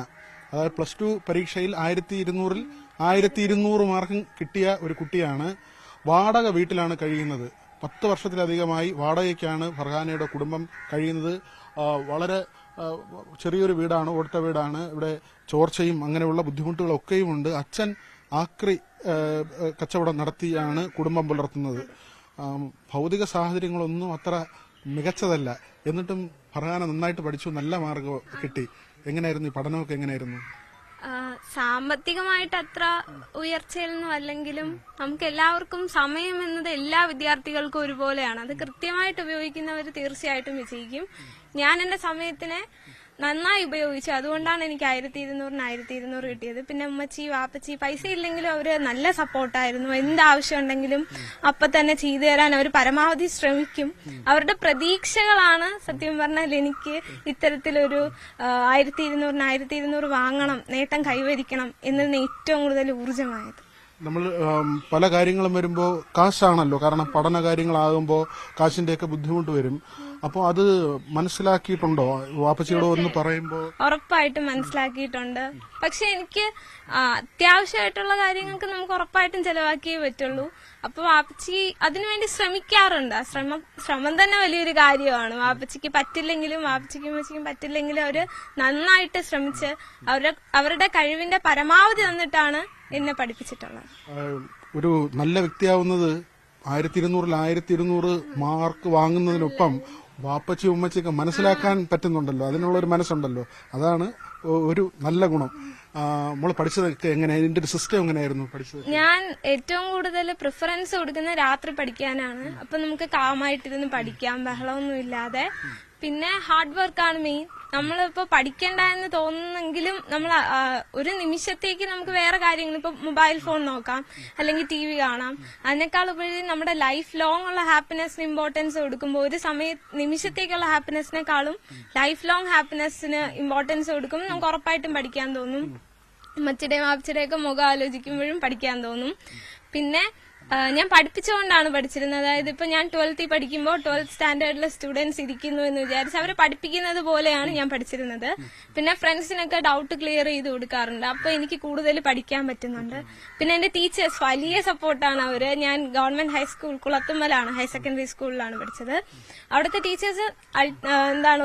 അതായത് +2 പരീക്ഷയിൽ 1200-ൽ 1200 മാർക്കും കിട്ടിയ ഒരു കുട്ടിയാണ്. വാടക വീട്ടിലാണ് കഴിയുന്നത്. 10 വർഷത്തിലധികമായി വാടകയ്ക്കാണ് ഫർഹാനയുടെ കുടുംബം കഴിയുന്നത്. വളരെ ചെറിയൊരു വീടാണ്, ഓടിട്ട വീടാണ്. ഇവിടെ ചോർച്ചയും അങ്ങനെയുള്ള ബുദ്ധിമുട്ടുകളൊക്കെയും ഉണ്ട്. അച്ഛൻ ആക്രി കച്ചവടം നടത്തിയാണ് കുടുംബം പുലർത്തുന്നത്. ഭൗതിക സാഹചര്യങ്ങളൊന്നും അത്ര മികച്ചതല്ല. എന്നിട്ടും ഫർഹാന നന്നായിട്ട് പഠിച്ചു, നല്ല മാർക്ക് കിട്ടി. എങ്ങനെയായിരുന്നു ഈ പഠനമൊക്കെ? എങ്ങനെയായിരുന്നു? സാമ്പത്തികമായിട്ട് അത്ര ഉയർച്ചയിലൊന്നും അല്ലെങ്കിലും നമുക്ക് എല്ലാവർക്കും സമയം എന്നത് എല്ലാ വിദ്യാർത്ഥികൾക്കും ഒരുപോലെയാണ്. അത് കൃത്യമായിട്ട് ഉപയോഗിക്കുന്നവർ തീർച്ചയായിട്ടും വിജയിക്കും. ഞാൻ എന്റെ സമയത്തിനെ നന്നായി ഉപയോഗിച്ചു. അതുകൊണ്ടാണ് എനിക്ക് 1200-ന് 1200 കിട്ടിയത്. പിന്നെ ഉമ്മച്ചി, വാപ്പച്ചി പൈസ ഇല്ലെങ്കിലും അവര് നല്ല സപ്പോർട്ടായിരുന്നു. എന്താവശ്യം ഉണ്ടെങ്കിലും അപ്പൊ തന്നെ ചെയ്തു തരാൻ അവർ പരമാവധി ശ്രമിക്കും. അവരുടെ പ്രതീക്ഷകളാണ് സത്യം പറഞ്ഞാൽ എനിക്ക് ഇത്തരത്തിലൊരു 1200-ന് 1200 വാങ്ങണം, നേട്ടം കൈവരിക്കണം എന്നതിന് ഏറ്റവും കൂടുതൽ ഊർജ്ജമായത്. നമ്മൾ പല കാര്യങ്ങളും വരുമ്പോൾ കാശാണല്ലോ. കാരണം പഠന കാര്യങ്ങളാകുമ്പോൾ കാശിന്റെയൊക്കെ ബുദ്ധിമുട്ട് വരും. അപ്പോൾ അത് മനസ്സിലാക്കിയിട്ടുണ്ടോ? വാപ്പച്ചിയോട് ഒന്ന് പറയുമ്പോൾ ഉറപ്പായിട്ടും മനസ്സിലാക്കിയിട്ടുണ്ട്. പക്ഷെ എനിക്ക് അത്യാവശ്യമായിട്ടുള്ള കാര്യങ്ങൾക്ക് നമുക്ക് ഉറപ്പായിട്ടും ചെലവാക്കിയേ പറ്റുള്ളൂ. അപ്പൊ വാപ്പച്ചി അതിനുവേണ്ടി ശ്രമിക്കാറുണ്ട്. ശ്രമം തന്നെ വലിയൊരു കാര്യമാണ്. വാപ്പച്ചിക്ക് പറ്റില്ലെങ്കിലും, വാപ്പച്ചിക്കും അമ്മച്ചിക്കും പറ്റില്ലെങ്കിലും അവര് നന്നായിട്ട് ശ്രമിച്ച് അവരുടെ കഴിവിന്റെ പരമാവധി തന്നിട്ടാണ് എന്നെ പഠിപ്പിച്ചിട്ടുള്ളത്. ഒരു നല്ല വ്യക്തിയാവുന്നത് 1200-ൽ 1200 മാർക്ക് വാങ്ങുന്നതിനൊപ്പം വാപ്പച്ചി ഉമ്മച്ചിയൊക്കെ മനസ്സിലാക്കാൻ പറ്റുന്നുണ്ടല്ലോ, അതിനുള്ളൊരു മനസ്സുണ്ടല്ലോ. അതാണ് ഒരു നല്ല ഗുണം. നമ്മൾ പഠിച്ചതൊക്കെ എങ്ങനെയാ? ഇതിന്റെ ഒരു സിസ്റ്റം എങ്ങനെയായിരുന്നു പഠിച്ചത്? ഞാൻ ഏറ്റവും കൂടുതൽ പ്രിഫറൻസ് കൊടുക്കുന്ന രാത്രി പഠിക്കാനാണ്. അപ്പൊ നമുക്ക് കാമായിട്ടിരുന്ന് പഠിക്കാം, ബഹളമൊന്നും ഇല്ലാതെ. പിന്നെ ഹാർഡ് വർക്കാണ് മെയിൻ. നമ്മളിപ്പോ പഠിക്കണ്ട എന്ന് തോന്നുന്നെങ്കിലും നമ്മൾ ഒരു നിമിഷത്തേക്ക് നമുക്ക് വേറെ കാര്യങ്ങൾ, ഇപ്പൊ മൊബൈൽ ഫോൺ നോക്കാം, അല്ലെങ്കിൽ TV കാണാം. അതിനേക്കാൾ ഉപരി നമ്മുടെ ലൈഫ് ലോങ് ഉള്ള ഹാപ്പിനെസ്സിന് ഇമ്പോർട്ടൻസ് കൊടുക്കുമ്പോൾ ഒരു നിമിഷത്തേക്കുള്ള ഹാപ്പിനെസ്സിനെക്കാളും ലൈഫ് ലോങ് ഹാപ്പിനെസ്സിന് ഇമ്പോർട്ടൻസ് കൊടുക്കുമ്പോൾ നമുക്ക് ഉറപ്പായിട്ടും പഠിക്കാൻ തോന്നും. അമ്മച്ചിയുടെയും വാപ്പച്ചിയുടെയൊക്കെ മുഖം ആലോചിക്കുമ്പോഴും പഠിക്കാൻ തോന്നും. പിന്നെ ഞാൻ പഠിപ്പിച്ചുകൊണ്ടാണ് പഠിച്ചിരുന്നത്. അതായത് ഇപ്പൊ ഞാൻ 12th പഠിക്കുമ്പോൾ 12th സ്റ്റാൻഡേർഡിലെ സ്റ്റുഡൻസ് ഇരിക്കുന്നു എന്ന് വിചാരിച്ച് അവരെ പഠിപ്പിക്കുന്നത് പോലെയാണ് ഞാൻ പഠിച്ചിരുന്നത്. പിന്നെ ഫ്രണ്ട്സിനൊക്കെ ഡൗട്ട് ക്ലിയർ ചെയ്ത് കൊടുക്കാറുണ്ട്. അപ്പൊ എനിക്ക് കൂടുതൽ പഠിക്കാൻ പറ്റുന്നുണ്ട്. പിന്നെ എന്റെ ടീച്ചേഴ്സ് വലിയ സപ്പോർട്ടാണ് അവര്. ഞാൻ ഗവൺമെന്റ് ഹൈസ്കൂൾ കുളത്തുമ്മലാണ് ഹയർ സെക്കൻഡറി സ്കൂളിലാണ് പഠിച്ചത്. അവിടുത്തെ ടീച്ചേഴ്സ്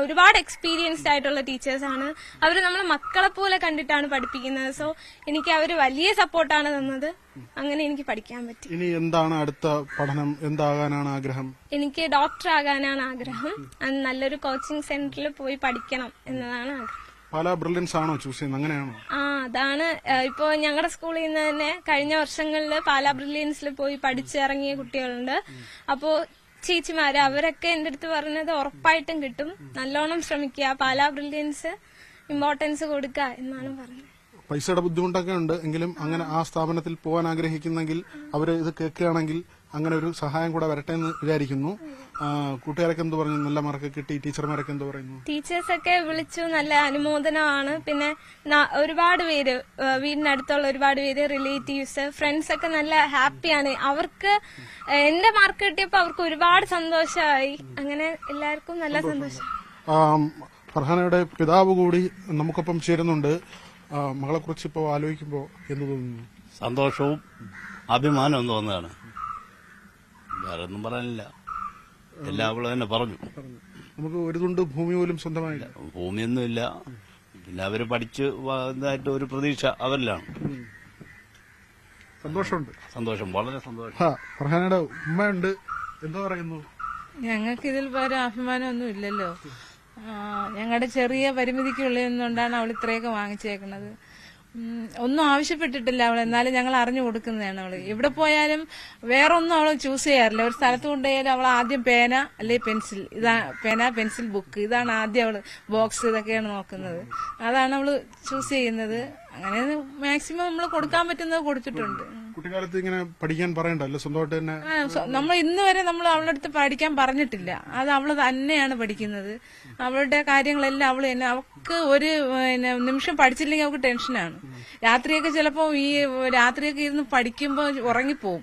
ഒരുപാട് എക്സ്പീരിയൻസ്ഡ് ആയിട്ടുള്ള ടീച്ചേഴ്സാണ്. അവർ നമ്മളെ മക്കളെ പോലെ കണ്ടിട്ടാണ് പഠിപ്പിക്കുന്നത്. സോ എനിക്ക് അവര് വലിയ സപ്പോർട്ടാണ് തന്നത്. അങ്ങനെ എനിക്ക് പഠിക്കാൻ പറ്റി. ഇനി എന്താണ് അടുത്ത പഠനം? എന്താകാനാണ് ആഗ്രഹം? എനിക്ക് ഡോക്ടർ ആകാനാണ് ആഗ്രഹം. നല്ലൊരു കോച്ചിങ് സെന്ററിൽ പോയി പഠിക്കണം എന്നതാണ് ആഗ്രഹം. പാലാ ബ്രില്യൻസ് ആണോ ചൂസ് ചെയ്യുന്നത്? അങ്ങനെയാണോ? അതാണ്. ഇപ്പോ ഞങ്ങളുടെ സ്കൂളിൽ നിന്ന് തന്നെ കഴിഞ്ഞ വർഷങ്ങളിൽ പാലാ ബ്രില്യൻസിൽ പോയി പഠിച്ചിറങ്ങിയ കുട്ടികളുണ്ട്. അപ്പോ ചേച്ചിമാര് അവരൊക്കെ എന്റെ അടുത്ത് പറഞ്ഞത് ഉറപ്പായിട്ടും കിട്ടും, നല്ലോണം ശ്രമിക്കുക, പാലാ ബ്രില്യൻസ് ഇമ്പോർട്ടൻസ് കൊടുക്കുക എന്നാണ് പറഞ്ഞത്. പൈസയുടെ ബുദ്ധിമുട്ടൊക്കെ ഉണ്ട് എങ്കിലും അങ്ങനെ ആ സ്ഥാപനത്തിൽ പോകാൻ ആഗ്രഹിക്കുന്നെങ്കിൽ അവർ ഇത് കേൾക്കുകയാണെങ്കിൽ അങ്ങനെ ഒരു സഹായം കൂടെ വരട്ടെ എന്ന് വിചാരിക്കുന്നു. കൂട്ടുകാരൊക്കെ എന്ത് പറഞ്ഞു? നല്ല മാർക്ക് കിട്ടി. ടീച്ചർമാരൊക്കെ എന്ത് പറയുന്നു? ടീച്ചേഴ്സൊക്കെ വിളിച്ചു, നല്ല അനുമോദനമാണ്. പിന്നെ ഒരുപാട് പേര്, വീടിനടുത്തുള്ള ഒരുപാട് പേര്, റിലേറ്റീവ്സ്, ഫ്രണ്ട്സ് ഒക്കെ നല്ല ഹാപ്പിയാണ്. അവർക്ക് എന്റെ മാർക്ക് കിട്ടിയപ്പോ അവർക്ക് ഒരുപാട് സന്തോഷമായി. അങ്ങനെ എല്ലാവർക്കും നല്ല സന്തോഷം. ഫർഹാനയുടെ പിതാവ് കൂടി നമുക്കൊപ്പം ചേരുന്നുണ്ട്. മകളെ കുറിച്ച് ഇപ്പോൾ ആലോചിക്കുമ്പോൾ എന്ത് തോന്നുന്നു? സന്തോഷവും അഭിമാനവും തോന്നുകയാണ്. വേറെ ഒന്നും പറയാനില്ല, എല്ലാവരും തന്നെ പറഞ്ഞു. നമുക്ക് ഒരു തുണ്ട് ഭൂമി പോലും സ്വന്തമായില്ല. ഭൂമിയൊന്നുമില്ല. പിന്നെ അവര് പഠിച്ച് ഇതായിട്ട് ഒരു പ്രതീക്ഷ അവരിലാണ്. സന്തോഷമുണ്ട്. സന്തോഷം, വളരെ സന്തോഷം. ഫർഹാനയുടെ ഉമ്മയുണ്ട്, എന്താ പറയുന്നു? ഞങ്ങൾക്ക് ഇതിൽ വേറെ അഭിമാനമൊന്നും ഇല്ലല്ലോ. ഞങ്ങളുടെ ചെറിയ പരിമിതിക്കുള്ളിൽ നിന്നുകൊണ്ടാണ് അവൾ ഇത്രയൊക്കെ വാങ്ങിച്ചേക്കുന്നത്. ഒന്നും ആവശ്യപ്പെട്ടിട്ടില്ല അവൾ, എന്നാലും ഞങ്ങൾ അറിഞ്ഞു കൊടുക്കുന്നതാണ്. അവള് എവിടെ പോയാലും വേറൊന്നും അവൾ ചൂസ് ചെയ്യാറില്ല. ഒരു സ്ഥലത്ത് കൊണ്ടുപോയാലും അവൾ ആദ്യം പേന അല്ലെങ്കിൽ പെൻസിൽ, പേന, പെൻസിൽ, ബുക്ക്, ഇതാണ് ആദ്യം അവള്. ബോക്സ്, ഇതൊക്കെയാണ് നോക്കുന്നത്. അതാണ് അവള് ചൂസ് ചെയ്യുന്നത്. അങ്ങനെ മാക്സിമം നമ്മൾ കൊടുക്കാൻ പറ്റുന്നത് കൊടുത്തിട്ടുണ്ട്. കുട്ടിക്കാലത്ത് ഇങ്ങനെ പഠിക്കാൻ പറയണ്ടല്ലോ, സ്വന്തമായിട്ട് തന്നെ. നമ്മൾ ഇന്ന് വരെ നമ്മൾ അവളുടെ അടുത്ത് പഠിക്കാൻ പറഞ്ഞിട്ടില്ല. അത് അവള് തന്നെയാണ് പഠിക്കുന്നത്. അവളുടെ കാര്യങ്ങളെല്ലാം അവള് തന്നെ. അവൾക്ക് ഒരു നിമിഷം പഠിച്ചില്ലെങ്കിൽ അവൾക്ക് ടെൻഷനാണ്. രാത്രിയൊക്കെ ചിലപ്പോൾ രാത്രിയൊക്കെ ഇരുന്ന് പഠിക്കുമ്പോൾ ഉറങ്ങിപ്പോവും.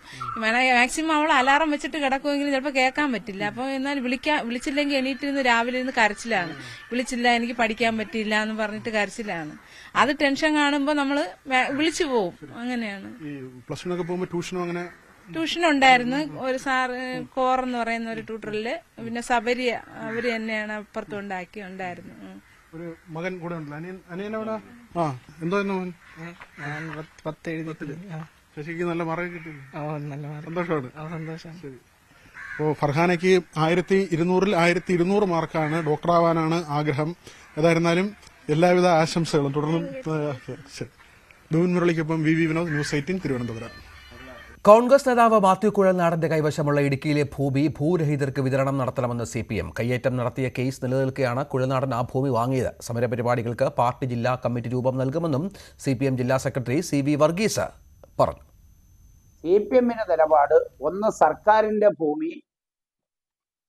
മാക്സിമം അവൾ അലാറം വെച്ചിട്ട് കിടക്കുമെങ്കിലും ചിലപ്പോൾ കേൾക്കാൻ പറ്റില്ല. അപ്പോൾ എന്നാൽ വിളിച്ചില്ലെങ്കിൽ എണീറ്റിരുന്ന് രാവിലെ ഇരുന്ന് കരച്ചിലാണ്. വിളിച്ചില്ല, എനിക്ക് പഠിക്കാൻ പറ്റില്ല എന്ന് പറഞ്ഞിട്ട് കരച്ചിലാണ്. അത് ടെൻഷൻ കാണുമ്പോൾ നമ്മള് വിളിച്ചു പോവും. അങ്ങനെയാണ്. ട്യൂഷൻ ഉണ്ടായിരുന്നു. ഒരു സാറ് കോർ എന്ന് പറയുന്ന ഒരു ട്യൂട്ടറില്, പിന്നെ സബരിയ അവര് തന്നെയാണ് അപ്പുറത്ത് ഉണ്ടായിരുന്നു. ഒരു മകൻ കൂടെ ഉണ്ടല്ലോ, അനിയനവിടെ. എന്തായിരുന്നു മോൻ? ശശിക്ക് നല്ല മാർക്ക് കിട്ടിയില്ലേ? സന്തോഷമാണ്. ശരി. അപ്പോൾ ഫർഹാനയ്ക്ക് 1200-ൽ 1200 മാർക്കാണ്. ഡോക്ടറാവാനാണ് ആഗ്രഹം. ഏതായിരുന്നാലും എല്ലാവിധ ആശംസകളും. തുടർന്നും മുരളിക്കൊപ്പം വി വിനോദ്, ന്യൂസ് 18 തിരുവനന്തപുരം. കോൺഗ്രസ് നേതാവ് മാത്യു കുഴൽനാടന്റെ കൈവശമുള്ള ഇടുക്കിയിലെ ഭൂമി ഭൂരഹിതർക്ക് വിതരണം നടത്തണമെന്ന് CPM. കയ്യേറ്റം നടത്തിയ കേസ് നിലനിൽക്കെയാണ് കുഴൽനാടൻ ആ ഭൂമി വാങ്ങിയത്. സമരപരിപാടികൾക്ക് പാർട്ടി ജില്ലാ കമ്മിറ്റി രൂപം നൽകുമെന്നും CPM ജില്ലാ സെക്രട്ടറി CV വർഗീസ് പറഞ്ഞു. CPMന്റെ നിലപാട്, ഒന്ന്, സർക്കാരിന്റെ ഭൂമി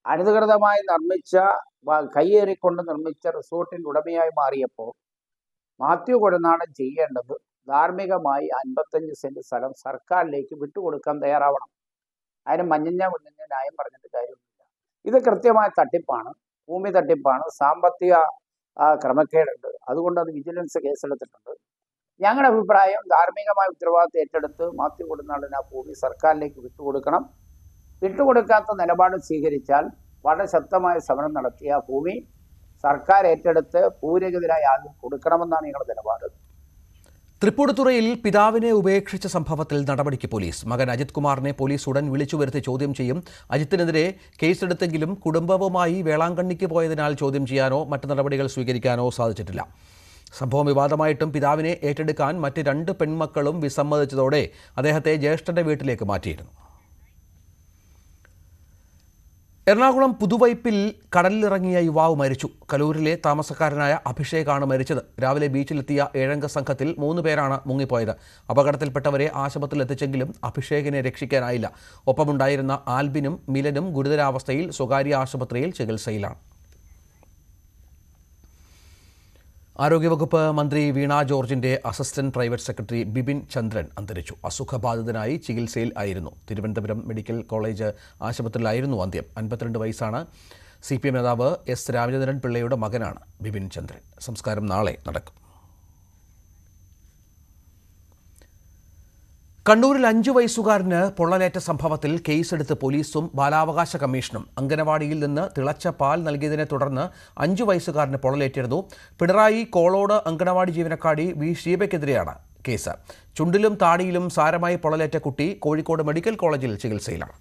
അനധികൃതമായി കയ്യേറിക്കൊണ്ട് നിർമ്മിച്ച റിസോർട്ടിന്റെ ഉടമയായി മാറിയപ്പോൾ മാത്യു കുഴൽനാടൻ ചെയ്യേണ്ടത് ധാർമ്മികമായി 55 സെന്റ് സ്ഥലം സർക്കാരിലേക്ക് വിട്ടുകൊടുക്കാൻ തയ്യാറാവണം. അതിന് മഞ്ഞഞ്ഞ ന്യായം പറഞ്ഞിട്ട് കാര്യമൊന്നുമില്ല. ഇത് കൃത്യമായ തട്ടിപ്പാണ്, ഭൂമി തട്ടിപ്പാണ്, സാമ്പത്തിക ക്രമക്കേടുണ്ട്. അതുകൊണ്ട് അത് വിജിലൻസ് കേസെടുത്തിട്ടുണ്ട്. ഞങ്ങളുടെ അഭിപ്രായം, ധാർമ്മികമായ ഉത്തരവാദിത്വം ഏറ്റെടുത്ത് മാത്യു കുഴൽനാടൻ ആ ഭൂമി സർക്കാരിലേക്ക് വിട്ടുകൊടുക്കണം. വിട്ടുകൊടുക്കാത്ത നിലപാട് സ്വീകരിച്ചാൽ വളരെ ശക്തമായ സമരം നടത്തിയ ആ ഭൂമി സർക്കാർ ഏറ്റെടുത്ത് ഭൂരഹിതരായി ആദ്യം കൊടുക്കണമെന്നാണ് ഞങ്ങളുടെ നിലപാട്. തൃപ്പൂണിത്തുറയിൽ പിതാവിനെ ഉപേക്ഷിച്ച സംഭവത്തിൽ നടപടിക്ക് പോലീസ്. മകൻ അജിത് കുമാറിനെ പോലീസ് ഉടൻ വിളിച്ചു വരുത്തി ചോദ്യം ചെയ്യും. അജിത്തിനെതിരെ കേസെടുത്തെങ്കിലും കുടുംബവുമായി വേളാങ്കണ്ണിക്ക് പോയതിനാൽ ചോദ്യം ചെയ്യാനോ മറ്റ് നടപടികൾ സ്വീകരിക്കാനോ സാധിച്ചിട്ടില്ല. സംഭവം വിവാദമായിട്ടും പിതാവിനെ ഏറ്റെടുക്കാൻ മറ്റ് 2 പെൺമക്കളും വിസമ്മതിച്ചതോടെ അദ്ദേഹത്തെ ജ്യേഷ്ഠന്റെ വീട്ടിലേക്ക് മാറ്റിയിരുന്നു. എറണാകുളം പുതുവൈപ്പിൽ കടലിലിറങ്ങിയ യുവാവ് മരിച്ചു. കലൂരിലെ താമസക്കാരനായ അഭിഷേകാണ് മരിച്ചത്. രാവിലെ ബീച്ചിലെത്തിയ 7-അംഗ സംഘത്തിൽ 3 പേരാണ് മുങ്ങിപ്പോയത്. അപകടത്തിൽപ്പെട്ടവരെ ആശുപത്രിയിൽ എത്തിച്ചെങ്കിലും അഭിഷേകിനെ രക്ഷിക്കാനായില്ല. ഒപ്പമുണ്ടായിരുന്ന ആൽബിനും മിലനും ഗുരുതരാവസ്ഥയിൽ സ്വകാര്യ ആശുപത്രിയിൽ ചികിത്സയിലാണ്. ആരോഗ്യവകുപ്പ് മന്ത്രി വീണ ജോർജിന്റെ അസിസ്റ്റന്റ് പ്രൈവറ്റ് സെക്രട്ടറി ബിപിൻ ചന്ദ്രൻ അന്തരിച്ചു. അസുഖബാധിതനായി ചികിത്സയിൽ ആയിരുന്നു. തിരുവനന്തപുരം മെഡിക്കൽ കോളേജ് ആശുപത്രിയിലായിരുന്നു അന്ത്യം. 52 വയസ്സാണ്. CPM നേതാവ് S. രാമചന്ദ്രൻ പിള്ളയുടെ മകനാണ് ബിപിൻ ചന്ദ്രൻ. സംസ്കാരം നാളെ നടക്കും. കണ്ണൂരിൽ 5 വയസ്സുകാരന് പൊള്ളലേറ്റ സംഭവത്തിൽ കേസെടുത്ത് പോലീസും ബാലാവകാശ കമ്മീഷനും. അംഗനവാടിയിൽ നിന്ന് തിളച്ച പാൽ നൽകിയതിനെ തുടർന്ന് 5 വയസ്സുകാരന് പൊള്ളലേറ്റിരുന്നു. പിണറായി കോളോട് അംഗനവാടി ജീവനക്കാരി വി ഷീബയ്ക്കെതിരെയാണ് കേസ്. ചുണ്ടിലും താടിയിലും സാരമായി പൊള്ളലേറ്റ കുട്ടി കോഴിക്കോട് മെഡിക്കൽ കോളേജിൽ ചികിത്സയിലാണ്.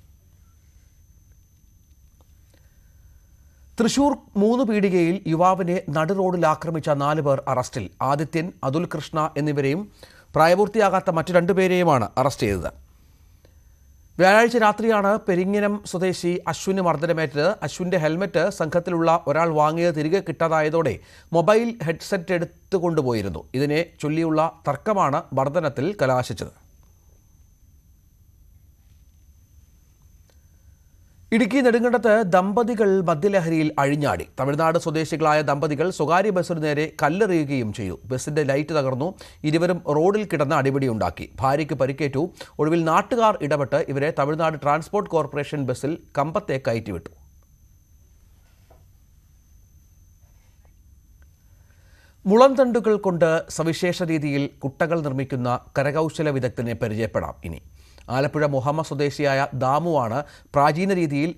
തൃശൂർ 3 പീടികയിൽ യുവാവിനെ നടുറോഡിൽ ആക്രമിച്ച 4 പേർ അറസ്റ്റിൽ. ആദിത്യൻ, അതുൽ കൃഷ്ണ എന്നിവരെയും പ്രായപൂർത്തിയാകാത്ത മറ്റു 2 പേരെയുമാണ് അറസ്റ്റ് ചെയ്തത്. വ്യാഴാഴ്ച രാത്രിയാണ് പെരിങ്ങനം സ്വദേശി അശ്വിന് മർദ്ദനമേറ്റത്. അശ്വിന്റെ ഹെൽമറ്റ് സംഘത്തിലുള്ള ഒരാൾ വാങ്ങിയത് തിരികെ കിട്ടാതായതോടെ മൊബൈൽ ഹെഡ്സെറ്റ് എടുത്തുകൊണ്ടുപോയിരുന്നു. ഇതിനെ ചൊല്ലിയുള്ള തർക്കമാണ് മർദ്ദനത്തിൽ കലാശിച്ചത്. ഇടുക്കി നെടുങ്കണ്ടത്ത് ദമ്പതികൾ മദ്യലഹരിയിൽ അഴിഞ്ഞാടി. തമിഴ്നാട് സ്വദേശികളായ ദമ്പതികൾ സ്വകാര്യ ബസ്സിന് നേരെ കല്ലെറിയുകയും ചെയ്തു. ബസ്സിന്റെ ലൈറ്റ് തകർന്നു. ഇരുവരും റോഡിൽ കിടന്ന് അടിപിടിയുണ്ടാക്കി. ഭാര്യയ്ക്ക് പരിക്കേറ്റു. ഒടുവിൽ നാട്ടുകാർ ഇടപെട്ട് ഇവരെ തമിഴ്നാട് ട്രാൻസ്പോർട്ട് കോർപ്പറേഷൻ ബസ്സിൽ കമ്പത്തെ കയറ്റിവിട്ടു. മുളന്തണ്ടുകൾ കൊണ്ട് സവിശേഷ രീതിയിൽ കുട്ടകൾ നിർമ്മിക്കുന്ന കരകൗശല വിദഗ്ധനെ പരിചയപ്പെടാം ഇനി. ആലപ്പുഴ മുഹമ്മ സ്വദേശിയായ ദാമുവാണ് പ്രാചീന രീതിയിൽ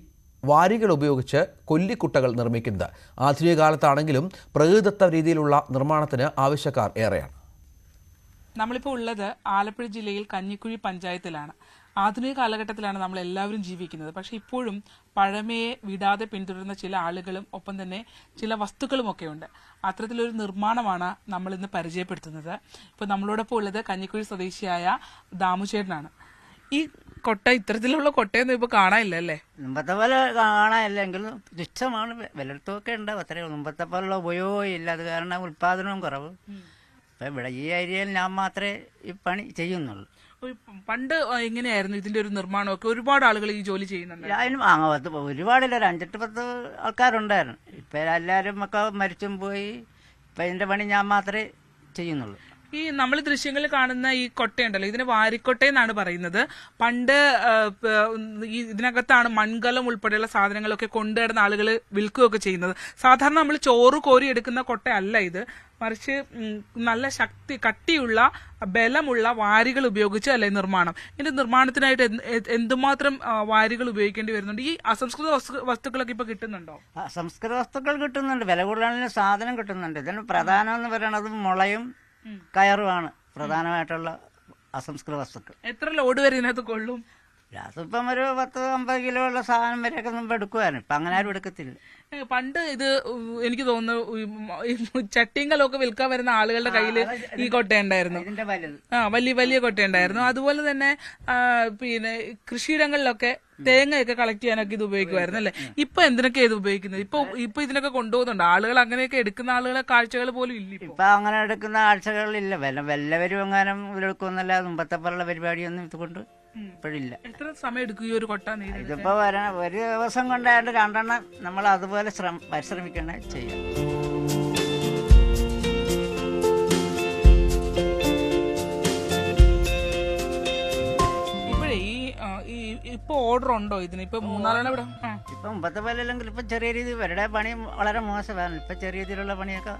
വാരികൾ ഉപയോഗിച്ച് കൊല്ലിക്കുട്ടകൾ നിർമ്മിക്കുന്നത്. ആധുനിക കാലത്താണെങ്കിലും പ്രകൃതിദത്ത രീതിയിലുള്ള നിർമ്മാണത്തിന് ആവശ്യക്കാർ ഏറെയാണ്. നമ്മളിപ്പോൾ ഉള്ളത് ആലപ്പുഴ ജില്ലയിൽ കഞ്ഞിക്കുഴി പഞ്ചായത്തിലാണ്. ആധുനിക കാലഘട്ടത്തിലാണ് നമ്മൾ എല്ലാവരും ജീവിക്കുന്നത്. പക്ഷേ ഇപ്പോഴും പഴമയെ വിടാതെ പിന്തുടരുന്ന ചില ആളുകളും ഒപ്പം തന്നെ ചില വസ്തുക്കളുമൊക്കെ ഉണ്ട്. അത്തരത്തിലൊരു നിർമ്മാണമാണ് നമ്മൾ ഇന്ന് പരിചയപ്പെടുത്തുന്നത്. ഇപ്പോൾ നമ്മളോടൊപ്പം ഉള്ളത് കഞ്ഞിക്കുഴി സ്വദേശിയായ ദാമുചേട്ടനാണ്. ഈ കൊട്ട, ഇത്തരത്തിലുള്ള കൊട്ടയൊന്നും ഇപ്പോൾ കാണാനില്ല അല്ലേ? മുമ്പത്തെ പോലെ കാണാനില്ലെങ്കിലും തുച്ഛമാണ്. വിലത്തൊക്കെ ഉണ്ടാവും, അത്രയും. മുമ്പത്തെ പോലുള്ള ഉപയോഗം ഇല്ല. അത് കാരണം ഉൽപാദനവും കുറവ്. ഇപ്പം ഇവിടെ ഈ ഏരിയയിൽ ഞാൻ മാത്രമേ ഈ പണി ചെയ്യുന്നുള്ളൂ. പണ്ട് എങ്ങനെയായിരുന്നു ഇതിന്റെ ഒരു നിർമ്മാണമൊക്കെ? ഒരുപാട് ആളുകൾ ഈ ജോലി ചെയ്യുന്നുണ്ട്. അതിന് ഒരുപാടില്ല, 5-10 ആൾക്കാരുണ്ടായിരുന്നു. ഇപ്പം എല്ലാവരും ഒക്കെ മരിച്ചും പോയി. ഇപ്പം ഇതിൻ്റെ പണി ഞാൻ മാത്രമേ ചെയ്യുന്നുള്ളൂ. ഈ നമ്മൾ ദൃശ്യങ്ങളിൽ കാണുന്ന ഈ കൊട്ടയുണ്ടല്ലോ, ഇതിന് വാരിക്കൊട്ടയെന്നാണ് പറയുന്നത്. പണ്ട് ഇതിനകത്താണ് മൺകലം ഉൾപ്പെടെയുള്ള സാധനങ്ങളൊക്കെ കൊണ്ടുവരുന്ന ആളുകൾ വിൽക്കുകയൊക്കെ ചെയ്യുന്നത്. സാധാരണ നമ്മൾ ചോറ് കോരി എടുക്കുന്ന കൊട്ടയല്ല ഇത്, മറിച്ച് നല്ല കട്ടിയുള്ള ബലമുള്ള വാരികൾ ഉപയോഗിച്ച് അല്ലേ നിർമ്മാണം. ഇതിന്റെ നിർമ്മാണത്തിനായിട്ട് എന്തുമാത്രം വാരികൾ ഉപയോഗിക്കേണ്ടി വരുന്നുണ്ട്? ഈ അസംസ്കൃത വസ്തുക്കളൊക്കെ ഇപ്പൊ കിട്ടുന്നുണ്ടോ? അസംസ്കൃത വസ്തുക്കൾ കിട്ടുന്നുണ്ട്, വില കൂടുതലുള്ള സാധനം കിട്ടുന്നുണ്ട്. ഇതിന് പ്രധാനം എന്ന് പറയുന്നത് മുളയും കയറുമാണ് പ്രധാനമായിട്ടുള്ള അസംസ്കൃത വസ്തുക്കൾ. എത്ര ലോഡ് വരെ ഇതിനകത്ത് കൊള്ളും? അതിപ്പം ഒരു 10-50 കിലോ ഉള്ള സാധനം വരെയൊക്കെ മുമ്പ് എടുക്കുവായിരുന്നു. ഇപ്പം അങ്ങനെ ആരും എടുക്കത്തില്ല. പണ്ട് ഇത് എനിക്ക് തോന്നുന്നു ചട്ടിങ്കലൊക്കെ വിൽക്കാൻ വരുന്ന ആളുകളുടെ കയ്യിൽ ഈ കൊട്ടയുണ്ടായിരുന്നു. വലിയ വലിയ കൊട്ടയുണ്ടായിരുന്നു. അതുപോലെ തന്നെ പിന്നെ കൃഷിയിടങ്ങളിലൊക്കെ തേങ്ങയൊക്കെ കളക്ട് ചെയ്യാനൊക്കെ ഇത് ഉപയോഗിക്കുമായിരുന്നു അല്ലേ? ഇപ്പൊ എന്തിനൊക്കെ ഇത് ഉപയോഗിക്കുന്നത്? ഇപ്പൊ ഇതിനൊക്കെ കൊണ്ടുപോകുന്നുണ്ട് ആളുകൾ. അങ്ങനെയൊക്കെ എടുക്കുന്ന ആളുകളെ കാഴ്ചകൾ പോലും ഇല്ല ഇപ്പൊ. അങ്ങനെ എടുക്കുന്ന കാഴ്ചകളില്ല. വല്ലവരും എങ്ങാനും എടുക്കുമെന്നല്ല. മുമ്പത്തെ പോലുള്ള പരിപാടിയൊന്നും ഇതുകൊണ്ട് ഇപ്പോഴില്ല. എത്ര സമയം എടുക്കും ഈ ഒരു കൊട്ട? ഇതിപ്പോ ഒരു ദിവസം കൊണ്ടായിട്ട് 2 എണ്ണം നമ്മൾ അതുപോലെ പരിശ്രമിക്കണേ ചെയ്യാം. ഇപ്പൊ ഓർഡർ ഉണ്ടോ ഇതിന്? ഇപ്പൊ 3-4 ഇവിടെ ഇപ്പൊ മുമ്പത്തെ പോലെ അല്ലെങ്കിൽ ഇപ്പൊ ചെറിയ രീതി ഇവരുടെ പണി വളരെ മോശമാണ്. ഇപ്പൊ ചെറിയ രീതിയിലുള്ള പണിയൊക്കെ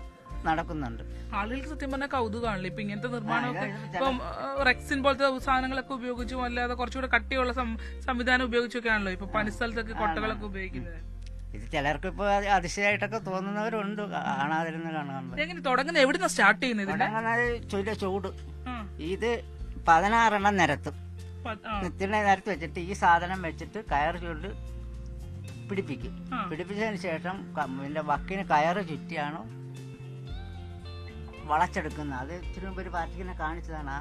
നടക്കുന്നുണ്ട്. ആളുകൾക്ക് സത്യം പറഞ്ഞാൽ കൗതുകമാണല്ലോ ഇപ്പൊ ഇങ്ങനത്തെ നിർമ്മാണമൊക്കെ. ഇപ്പം റെക്സിൻ പോലത്തെ സാധനങ്ങളൊക്കെ ഉപയോഗിച്ചും അല്ലാതെ കുറച്ചുകൂടെ കട്ടിയുള്ള സംവിധാനം ഉപയോഗിച്ചൊക്കെയാണല്ലോ ഇപ്പൊ പണിസ്ഥലത്തൊക്കെ കൊട്ടകളൊക്കെ ഉപയോഗിക്കുന്നത്. ഇത് ചിലർക്ക് ഇപ്പൊ അതിശയമായിട്ടൊക്കെ തോന്നുന്നവരുണ്ട്, കാണാതിരുന്ന് കാണാൻ. എങ്ങനെ തുടങ്ങുന്നത്? എവിടുന്ന സ്റ്റാർട്ട് ചെയ്യുന്നത്? ചൂട്. ഇത് 16 എണ്ണം നിരത്തും. നിരത്തി വെച്ചിട്ട് ഈ സാധനം വെച്ചിട്ട് കയർ ചുരുട് പിടിപ്പിക്കും. പിടിപ്പിച്ചതിന് ശേഷം ഇതിന്റെ വക്കിന് കയറ് ചുറ്റിയാണ് വളച്ചെടുക്കുന്നത്. അത് ഇച്ചിരി മുമ്പ് ഒരു പാർട്ടിക്കിനെ കാണിച്ചതാണ്.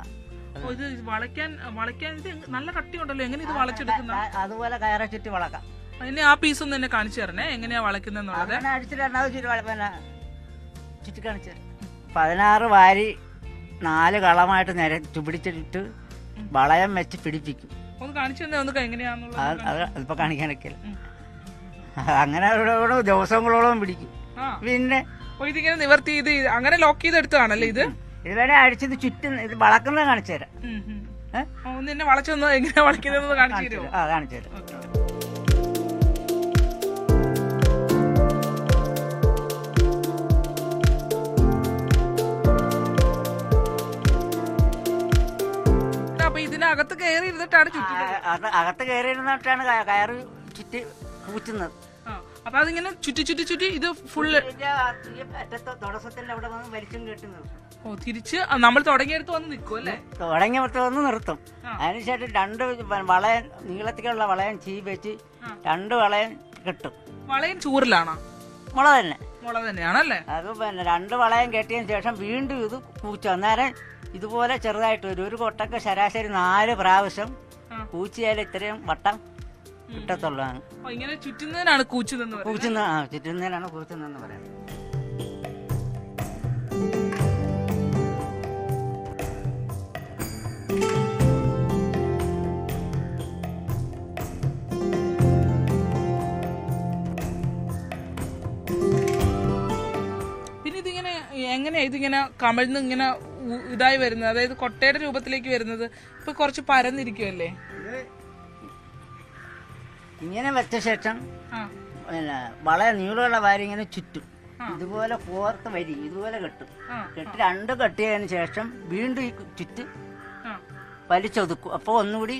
നല്ല കട്ടിയുണ്ടല്ലോ, എങ്ങനെ ഇത് വളച്ചെടുക്കുന്ന? അതുപോലെ കയറെ ചുറ്റി വളക്കാം. എന്നെ ആ പീസ് ഒന്ന് എന്നെ കാണിച്ചു തരണേ, എങ്ങനെയാ വളയ്ക്കുന്നുള്ളത്? ചുറ്റി കാണിച്ചു തരാം. 16 വാരി 4 കളമായിട്ട് നിരത്തി പിടിച്ചിട്ട് വളയം വെച്ച് പിടിപ്പിക്കും. ഒന്ന് കാണിച്ചു തന്നെ ഒന്ന് എങ്ങനെയാന്നുള്ളത്. അതിപ്പോ കാണിക്കാനൊക്കെ അങ്ങനെ ദിവസങ്ങളോളം പിടിക്കും. പിന്നെ അപ്പൊ ഇതിങ്ങനെ നിവർത്തി ഇത് അങ്ങനെ ലോക്ക് ചെയ്തെടുത്തതാണല്ലേ ഇത്? ഇത് വേണേ അടിച്ചത് ചുറ്റും ഇത് വളക്കുന്നത് കാണിച്ചു തരാം. നിന്നെ വളച്ചൊന്ന് എങ്ങനെയാ വളയ്ക്കുന്നത് കാണിച്ചു തരുമോ? കാണിച്ചു തരാം. അപ്പൊ ഇതിനകത്ത് കയറി ഇരുന്നിട്ടാണ് അകത്ത് കയറി ഇരുന്നിട്ടാണ് കയറ് ചുറ്റി പൂച്ചുന്നത്. അപ്പൊ അതിങ്ങനെ ചുറ്റി ചുറ്റി ചുറ്റി ഇത് ഫുള്ള് തുടസത്തിന്റെ അവിടെ വന്ന് വലിച്ചും കെട്ടി നിർത്തും. തിരിച്ച് നമ്മൾ തുടങ്ങിയെടുത്ത് വന്ന് നിൽക്കും അല്ലേ? തുടങ്ങിയെടുത്ത് വന്ന് നിർത്തും. അതിനുശേഷം 2 വളയം നീളത്തിലുള്ള വളയം വെച്ച് 2 വളയം കെട്ടും. വളയം ചൂറിലാണോ? മുള തന്നെ. മുള തന്നെയാണല്ലേ? അത് 2 വളയം കെട്ടിയതിന് ശേഷം വീണ്ടും ഇത് പൂച്ച. അന്നേരം ഇതുപോലെ ചെറുതായിട്ട് ഒരു കൊട്ടക്ക് ശരാശരി 4 പ്രാവശ്യം പൂച്ചയാൽ ഇത്രയും വട്ടം കിട്ടത്തുള്ളതാണ്. ഇങ്ങനെ ചുറ്റുന്നതിനാണ് കൂച്ചുന്നെന്ന് ചുറ്റുന്നതിനാണ് കൂച്ചുന്നെന്ന് പറയുന്നത്. പിന്നെ ഇതിങ്ങനെ എങ്ങനെയാ ഇതിങ്ങനെ കമഴ്ന്ന് ഇങ്ങനെ ഇതായി വരുന്നത്, അതായത് കൊട്ടയുടെ രൂപത്തിലേക്ക് വരുന്നത്? ഇപ്പൊ കുറച്ച് പരന്നിരിക്കുമല്ലേ? ഇങ്ങനെ വെച്ച ശേഷം പിന്നെ വളരെ നീളമുള്ള വാരി ഇങ്ങനെ ചുറ്റും. ഇതുപോലെ കോർത്ത് വരി ഇതുപോലെ കെട്ടും. കെട്ടി 2 കെട്ടിയതിന് ശേഷം വീണ്ടും ഈ ചുറ്റ് വലിച്ചൊതുക്കും. അപ്പൊ ഒന്നുകൂടി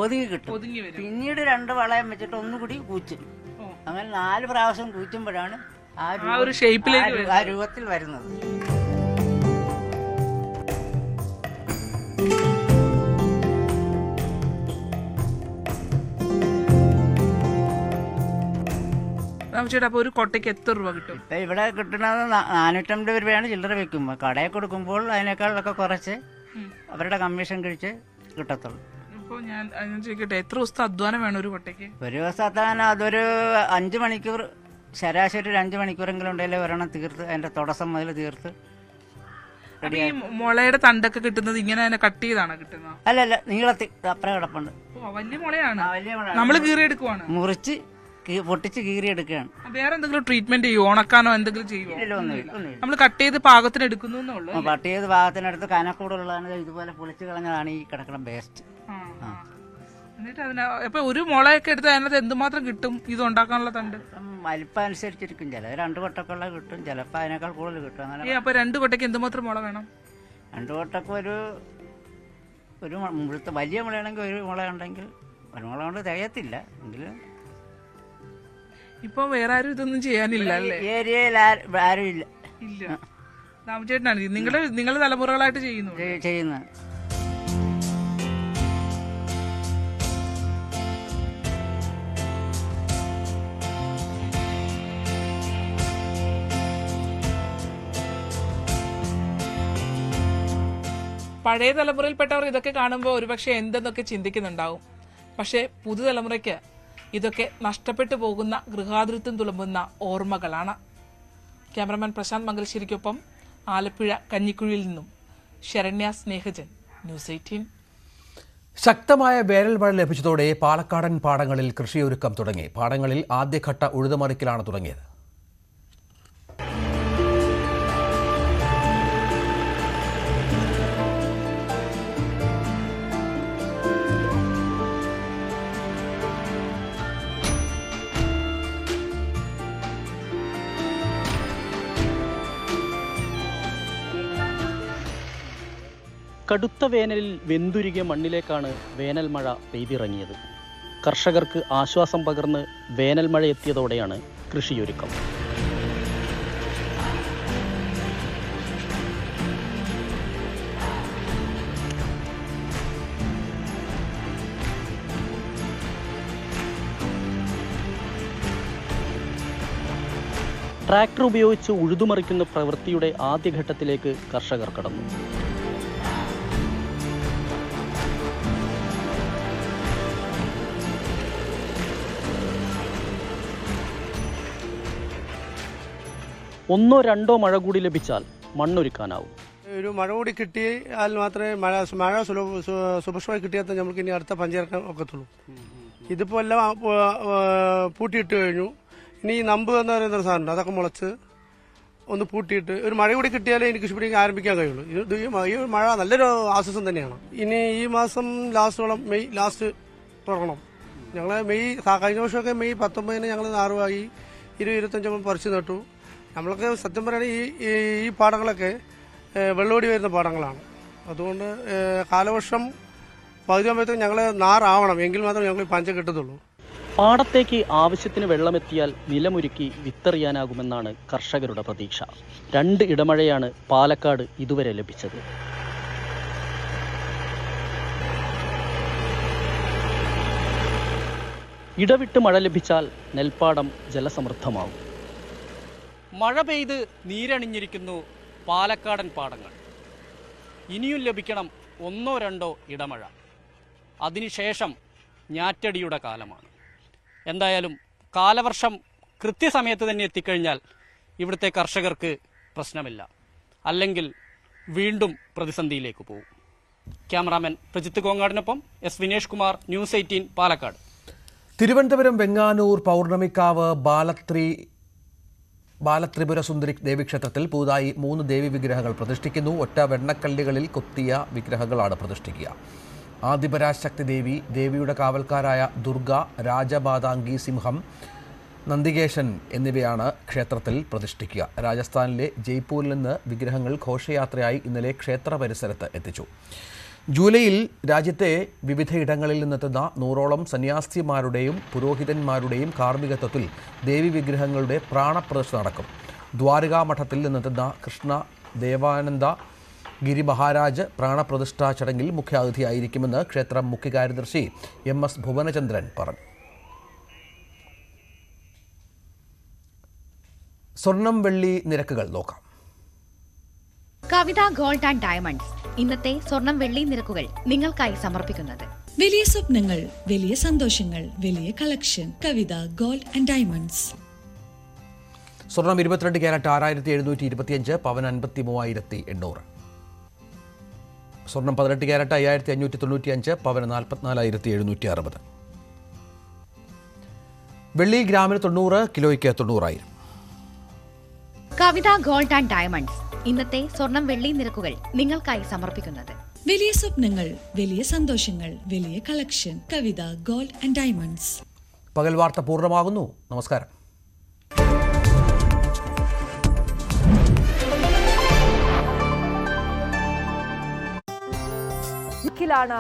ഒതുങ്ങി കിട്ടും. പിന്നീട് 2 വളയം വെച്ചിട്ട് ഒന്നുകൂടി കൂച്ചും. അങ്ങനെ 4 പ്രാവശ്യം കൂച്ചുമ്പോഴാണ് ആ ഒരു ഷേപ്പിലേക്ക് ആ രൂപത്തിൽ വരുന്നത്. ചേട്ടാ അപ്പൊ ഒരു കൊട്ടയ്ക്ക് എത്ര രൂപ കിട്ടും? ഇവിടെ കിട്ടുന്നത് 450 രൂപയാണ് ചില്ലറ വെക്കുമ്പോൾ. കടയിൽ കൊടുക്കുമ്പോൾ അതിനേക്കാളൊക്കെ കുറച്ച് അവരുടെ കമ്മീഷൻ കഴിച്ച് കിട്ടത്തുള്ളൂ. ഇപ്പൊ ഞാൻ ചോദിക്കട്ടെ, എത്ര ദിവസത്തെ അധ്വാനം വേണം ഒരു കൊട്ടയ്ക്ക്? ഒരു ദിവസം അധ്വാനം അതൊരു 5 മണിക്കൂർ, ശരാശരി ഒരു 5 മണിക്കൂറെങ്കിലും ഉണ്ടെങ്കിലേ ഒരെണ്ണം തീർത്ത് അതിന്റെ തുടക്കം മുതൽ തീർത്ത്. ഈ മുളയുടെ തണ്ടൊക്കെ കിട്ടുന്നത് ഇങ്ങനെ തന്നെ കട്ട് ചെയ്താണ് കിട്ടുന്നത്? അല്ലല്ല, നീളത്തിൽ അപ്പുറം കിടപ്പുണ്ട്. വലിയ മുളയാണ്, നമ്മള് കീറി എടുക്കുവാണ്, മുറിച്ച് പൊട്ടിച്ച് കീറി എടുക്കുകയാണ്. വേറെ എന്തെങ്കിലും ട്രീറ്റ്മെന്റ് ചെയ്യോ, ഉണക്കാനോ എന്തെങ്കിലും ചെയ്യുമോ? നമ്മൾ കട്ട് ചെയ്ത് പാകത്തിന് എടുക്കുന്നു. കട്ട് ചെയ്ത് പാകത്തിനടുത്ത് കനക്കൂടുള്ളതാണ് ഇതുപോലെ പൊളിച്ചു കളഞ്ഞതാണ് ഈ കിടക്കണ വേസ്റ്റ്. എന്നിട്ട് ഇപ്പൊ ഒരു മുളയൊക്കെ എടുത്ത് അതിനകത്ത് എന്തുമാത്രം കിട്ടും ഇത് ഉണ്ടാക്കാനുള്ള തണ്ട്? വലിപ്പം അനുസരിച്ചിരിക്കും. ചില 2 കൊട്ടക്കുള്ള കിട്ടും, ചിലപ്പോൾ അതിനേക്കാൾ കൂടുതൽ കിട്ടും. അങ്ങനെ അപ്പൊ 2 കൊട്ടയ്ക്ക് എന്തുമാത്രം മുള വേണം? 2 കൊട്ടക്ക് ഒരു മുഴുത്ത വലിയ മുളയാണെങ്കിൽ 1 മുള ഉണ്ടെങ്കിൽ 1 മുള കൊണ്ട് തികയത്തില്ല. എങ്കിലും ഇപ്പൊ വേറെ ആരും ഇതൊന്നും ചെയ്യാനില്ല അല്ലേ? ഏരിയയിൽ ആരും ഇല്ല. രാമചേട്ടനാണ് നിങ്ങള് തലമുറകളായിട്ട് ചെയ്യുന്നത്. പഴയ തലമുറയിൽപ്പെട്ടവർ ഇതൊക്കെ കാണുമ്പോൾ ഒരുപക്ഷെ എന്തെന്നൊക്കെ ചിന്തിക്കുന്നുണ്ടാവും. പക്ഷേ പുതുതലമുറയ്ക്ക് ഇതൊക്കെ നഷ്ടപ്പെട്ടു പോകുന്ന ഗൃഹാതുരത്വം തുളുമ്പുന്ന ഓർമ്മകളാണ്. ക്യാമറമാൻ പ്രശാന്ത് മംഗലശ്ശേരിക്കൊപ്പം ആലപ്പുഴ കഞ്ഞിക്കുഴിയിൽ നിന്നും ശരണ്യ സ്നേഹജൻ, ന്യൂസ് 18. ശക്തമായ വേനൽ മഴ ലഭിച്ചതോടെ പാലക്കാടൻ പാടങ്ങളിൽ കൃഷിയൊരുക്കം തുടങ്ങി. പാടങ്ങളിൽ ആദ്യഘട്ട ഉഴുതുമറിക്കലാണ് തുടങ്ങിയത്. കടുത്ത വേനലിൽ വെന്തുരുകിയ മണ്ണിലേക്കാണ് വേനൽ മഴ പെയ്തിറങ്ങിയത്. കർഷകർക്ക് ആശ്വാസം പകർന്ന് വേനൽ മഴ എത്തിയതോടെയാണ് കൃഷിയൊരുക്കം. ട്രാക്ടർ ഉപയോഗിച്ച് ഉഴുതുമറിക്കുന്ന പ്രവൃത്തിയുടെ ആദ്യഘട്ടത്തിലേക്ക് കർഷകർ കടന്നു. ഒന്നോ രണ്ടോ മഴ കൂടി ലഭിച്ചാൽ മണ്ണൊരുക്കാനാവും. ഒരു മഴ കൂടി കിട്ടിയാൽ മാത്രമേ മഴ സുഭിക്ഷമായി കിട്ടിയാൽ നമുക്ക് ഇനി അടുത്ത പഞ്ചിറക്കാൻ ഒക്കത്തുള്ളൂ. ഇതിപ്പോൾ എല്ലാം പൂട്ടിയിട്ട് കഴിഞ്ഞു. ഇനി ഈ നമ്പ് എന്ന് പറയുന്ന ഒരു സാധനം അതൊക്കെ മുളച്ച് ഒന്ന് പൂട്ടിയിട്ട് ഒരു മഴ കൂടി കിട്ടിയാലേ എനിക്ക് കൃഷിപ്പണി ആരംഭിക്കാൻ കഴിയുള്ളൂ. ഈ മഴ നല്ലൊരു ആശ്വാസം തന്നെയാണ്. ഇനി ഈ മാസം ലാസ്റ്റോളം മെയ് ലാസ്റ്റ് തുടങ്ങണം. ഞങ്ങൾ കഴിഞ്ഞ വർഷമൊക്കെ മെയ് 19 ഞങ്ങൾ നാറുവായി 20-25 പറിച്ചു നട്ടു. നമ്മളൊക്കെ സത്യം പറയുകയാണെങ്കിൽ ഈ പാടങ്ങളൊക്കെ വെള്ളോടി വരുന്ന പാടങ്ങളാണ്. അതുകൊണ്ട് കാലവർഷം പകുതിയാകുമ്പോഴത്തേക്കും ഞങ്ങൾ നാറാവണം, എങ്കിൽ മാത്രമേ ഞങ്ങൾ പഞ്ചം കിട്ടത്തുള്ളൂ. പാടത്തേക്ക് ആവശ്യത്തിന് വെള്ളമെത്തിയാൽ നിലമൊരുക്കി വിത്തെറിയാനാകുമെന്നാണ് കർഷകരുടെ പ്രതീക്ഷ. 2 ഇടമഴയാണ് പാലക്കാട് ഇതുവരെ ലഭിച്ചത്. ഇടവിട്ട് മഴ ലഭിച്ചാൽ നെൽപ്പാടം ജലസമൃദ്ധമാവും. മഴ പെയ്ത് നീരണിഞ്ഞിരിക്കുന്നു പാലക്കാടൻ പാടങ്ങൾ. ഇനിയും ലഭിക്കണം 1-2 ഇടമഴ. അതിനുശേഷം ഞാറ്റടിയുടെ കാലമാണ്. എന്തായാലും കാലവർഷം കൃത്യസമയത്ത് തന്നെ എത്തിക്കഴിഞ്ഞാൽ ഇവിടുത്തെ കർഷകർക്ക് പ്രശ്നമില്ല, അല്ലെങ്കിൽ വീണ്ടും പ്രതിസന്ധിയിലേക്ക് പോകും. ക്യാമറാമാൻ പ്രജിത്ത് കോങ്ങാടിനൊപ്പം S വിനേഷ് കുമാർ, ന്യൂസ് 18 പാലക്കാട്. തിരുവനന്തപുരം വെങ്ങാനൂർ പൗർണമിക്കാവ് ബാലത്രിപുര സുന്ദരി ദേവീക്ഷേത്രത്തിൽ പുതുതായി 3 ദേവി വിഗ്രഹങ്ങൾ പ്രതിഷ്ഠിക്കുന്നു. ഒറ്റ വെണ്ണക്കല്ലുകളിൽ കൊത്തിയ വിഗ്രഹങ്ങളാണ് പ്രതിഷ്ഠിക്കുക. ആദിപരാശക്തി ദേവി, ദേവിയുടെ കാവൽക്കാരായ ദുർഗ, രാജപാതാംഗി സിംഹം, നന്ദികേശൻ എന്നിവയാണ് ക്ഷേത്രത്തിൽ പ്രതിഷ്ഠിക്കുക. രാജസ്ഥാനിലെ ജയ്പൂരിൽ നിന്ന് വിഗ്രഹങ്ങൾ ഘോഷയാത്രയായി ഇന്നലെ ക്ഷേത്ര പരിസരത്ത് എത്തിച്ചു. ജൂലൈയിൽ രാജ്യത്തെ വിവിധയിടങ്ങളിൽ നിന്നെത്തുന്ന 100ഓളം സന്യാസിമാരുടെയും പുരോഹിതന്മാരുടെയും കാർമ്മികത്വത്തിൽ ദേവി വിഗ്രഹങ്ങളുടെ പ്രാണപ്രതിഷ്ഠ നടക്കും. ദ്വാരകാ മഠത്തിൽ നിന്നെത്തുന്ന കൃഷ്ണ ദേവാനന്ദ ഗിരി മഹാരാജ് പ്രാണപ്രതിഷ്ഠാ ചടങ്ങിൽ മുഖ്യാതിഥിയായിരിക്കുമെന്ന് ക്ഷേത്രം മുഖ്യ കാര്യദർശി MS ഭുവനചന്ദ്രൻ പറഞ്ഞു. സ്വർണം വെള്ളി നിരക്കുകൾ നോക്കാം. കവിത ഗോൾഡ് ആൻഡ് ഡയമണ്ട്സ് ഇന്നത്തെ സ്വർണം വെള്ളി നിരക്കുകൾ നിങ്ങൾക്കായി സമർപ്പിക്കുന്നത്. വലിയ സ്വപ്നങ്ങൾ, വലിയ സന്തോഷങ്ങൾ, വലിയ collection. Kavitha gold and diamonds. സ്വർണം 22 ക്യാരറ്റ് 6725, പവൻ 53,800. സ്വർണം 18 ക്യാരറ്റ് 5595, പവന് 44,760. വെള്ളി ഗ്രാമിന് 90, കിലോയ്ക്ക് 90,000. കവിത ഗോൾഡ് ആൻഡ് ഡയമണ്ട്സ് ഇന്നത്തെ സ്വർണം വെള്ളി നിരക്കുകൾ നിങ്ങൾക്കായി സമർപ്പിക്കുന്നത്. വലിയ സ്വപ്നങ്ങൾ, വലിയ സന്തോഷങ്ങൾ, വലിയ collection. Kavitha gold and diamonds. പകൽ വാർത്ത പൂർണ്ണമാകുന്നു. നമസ്കാരം. ാണ്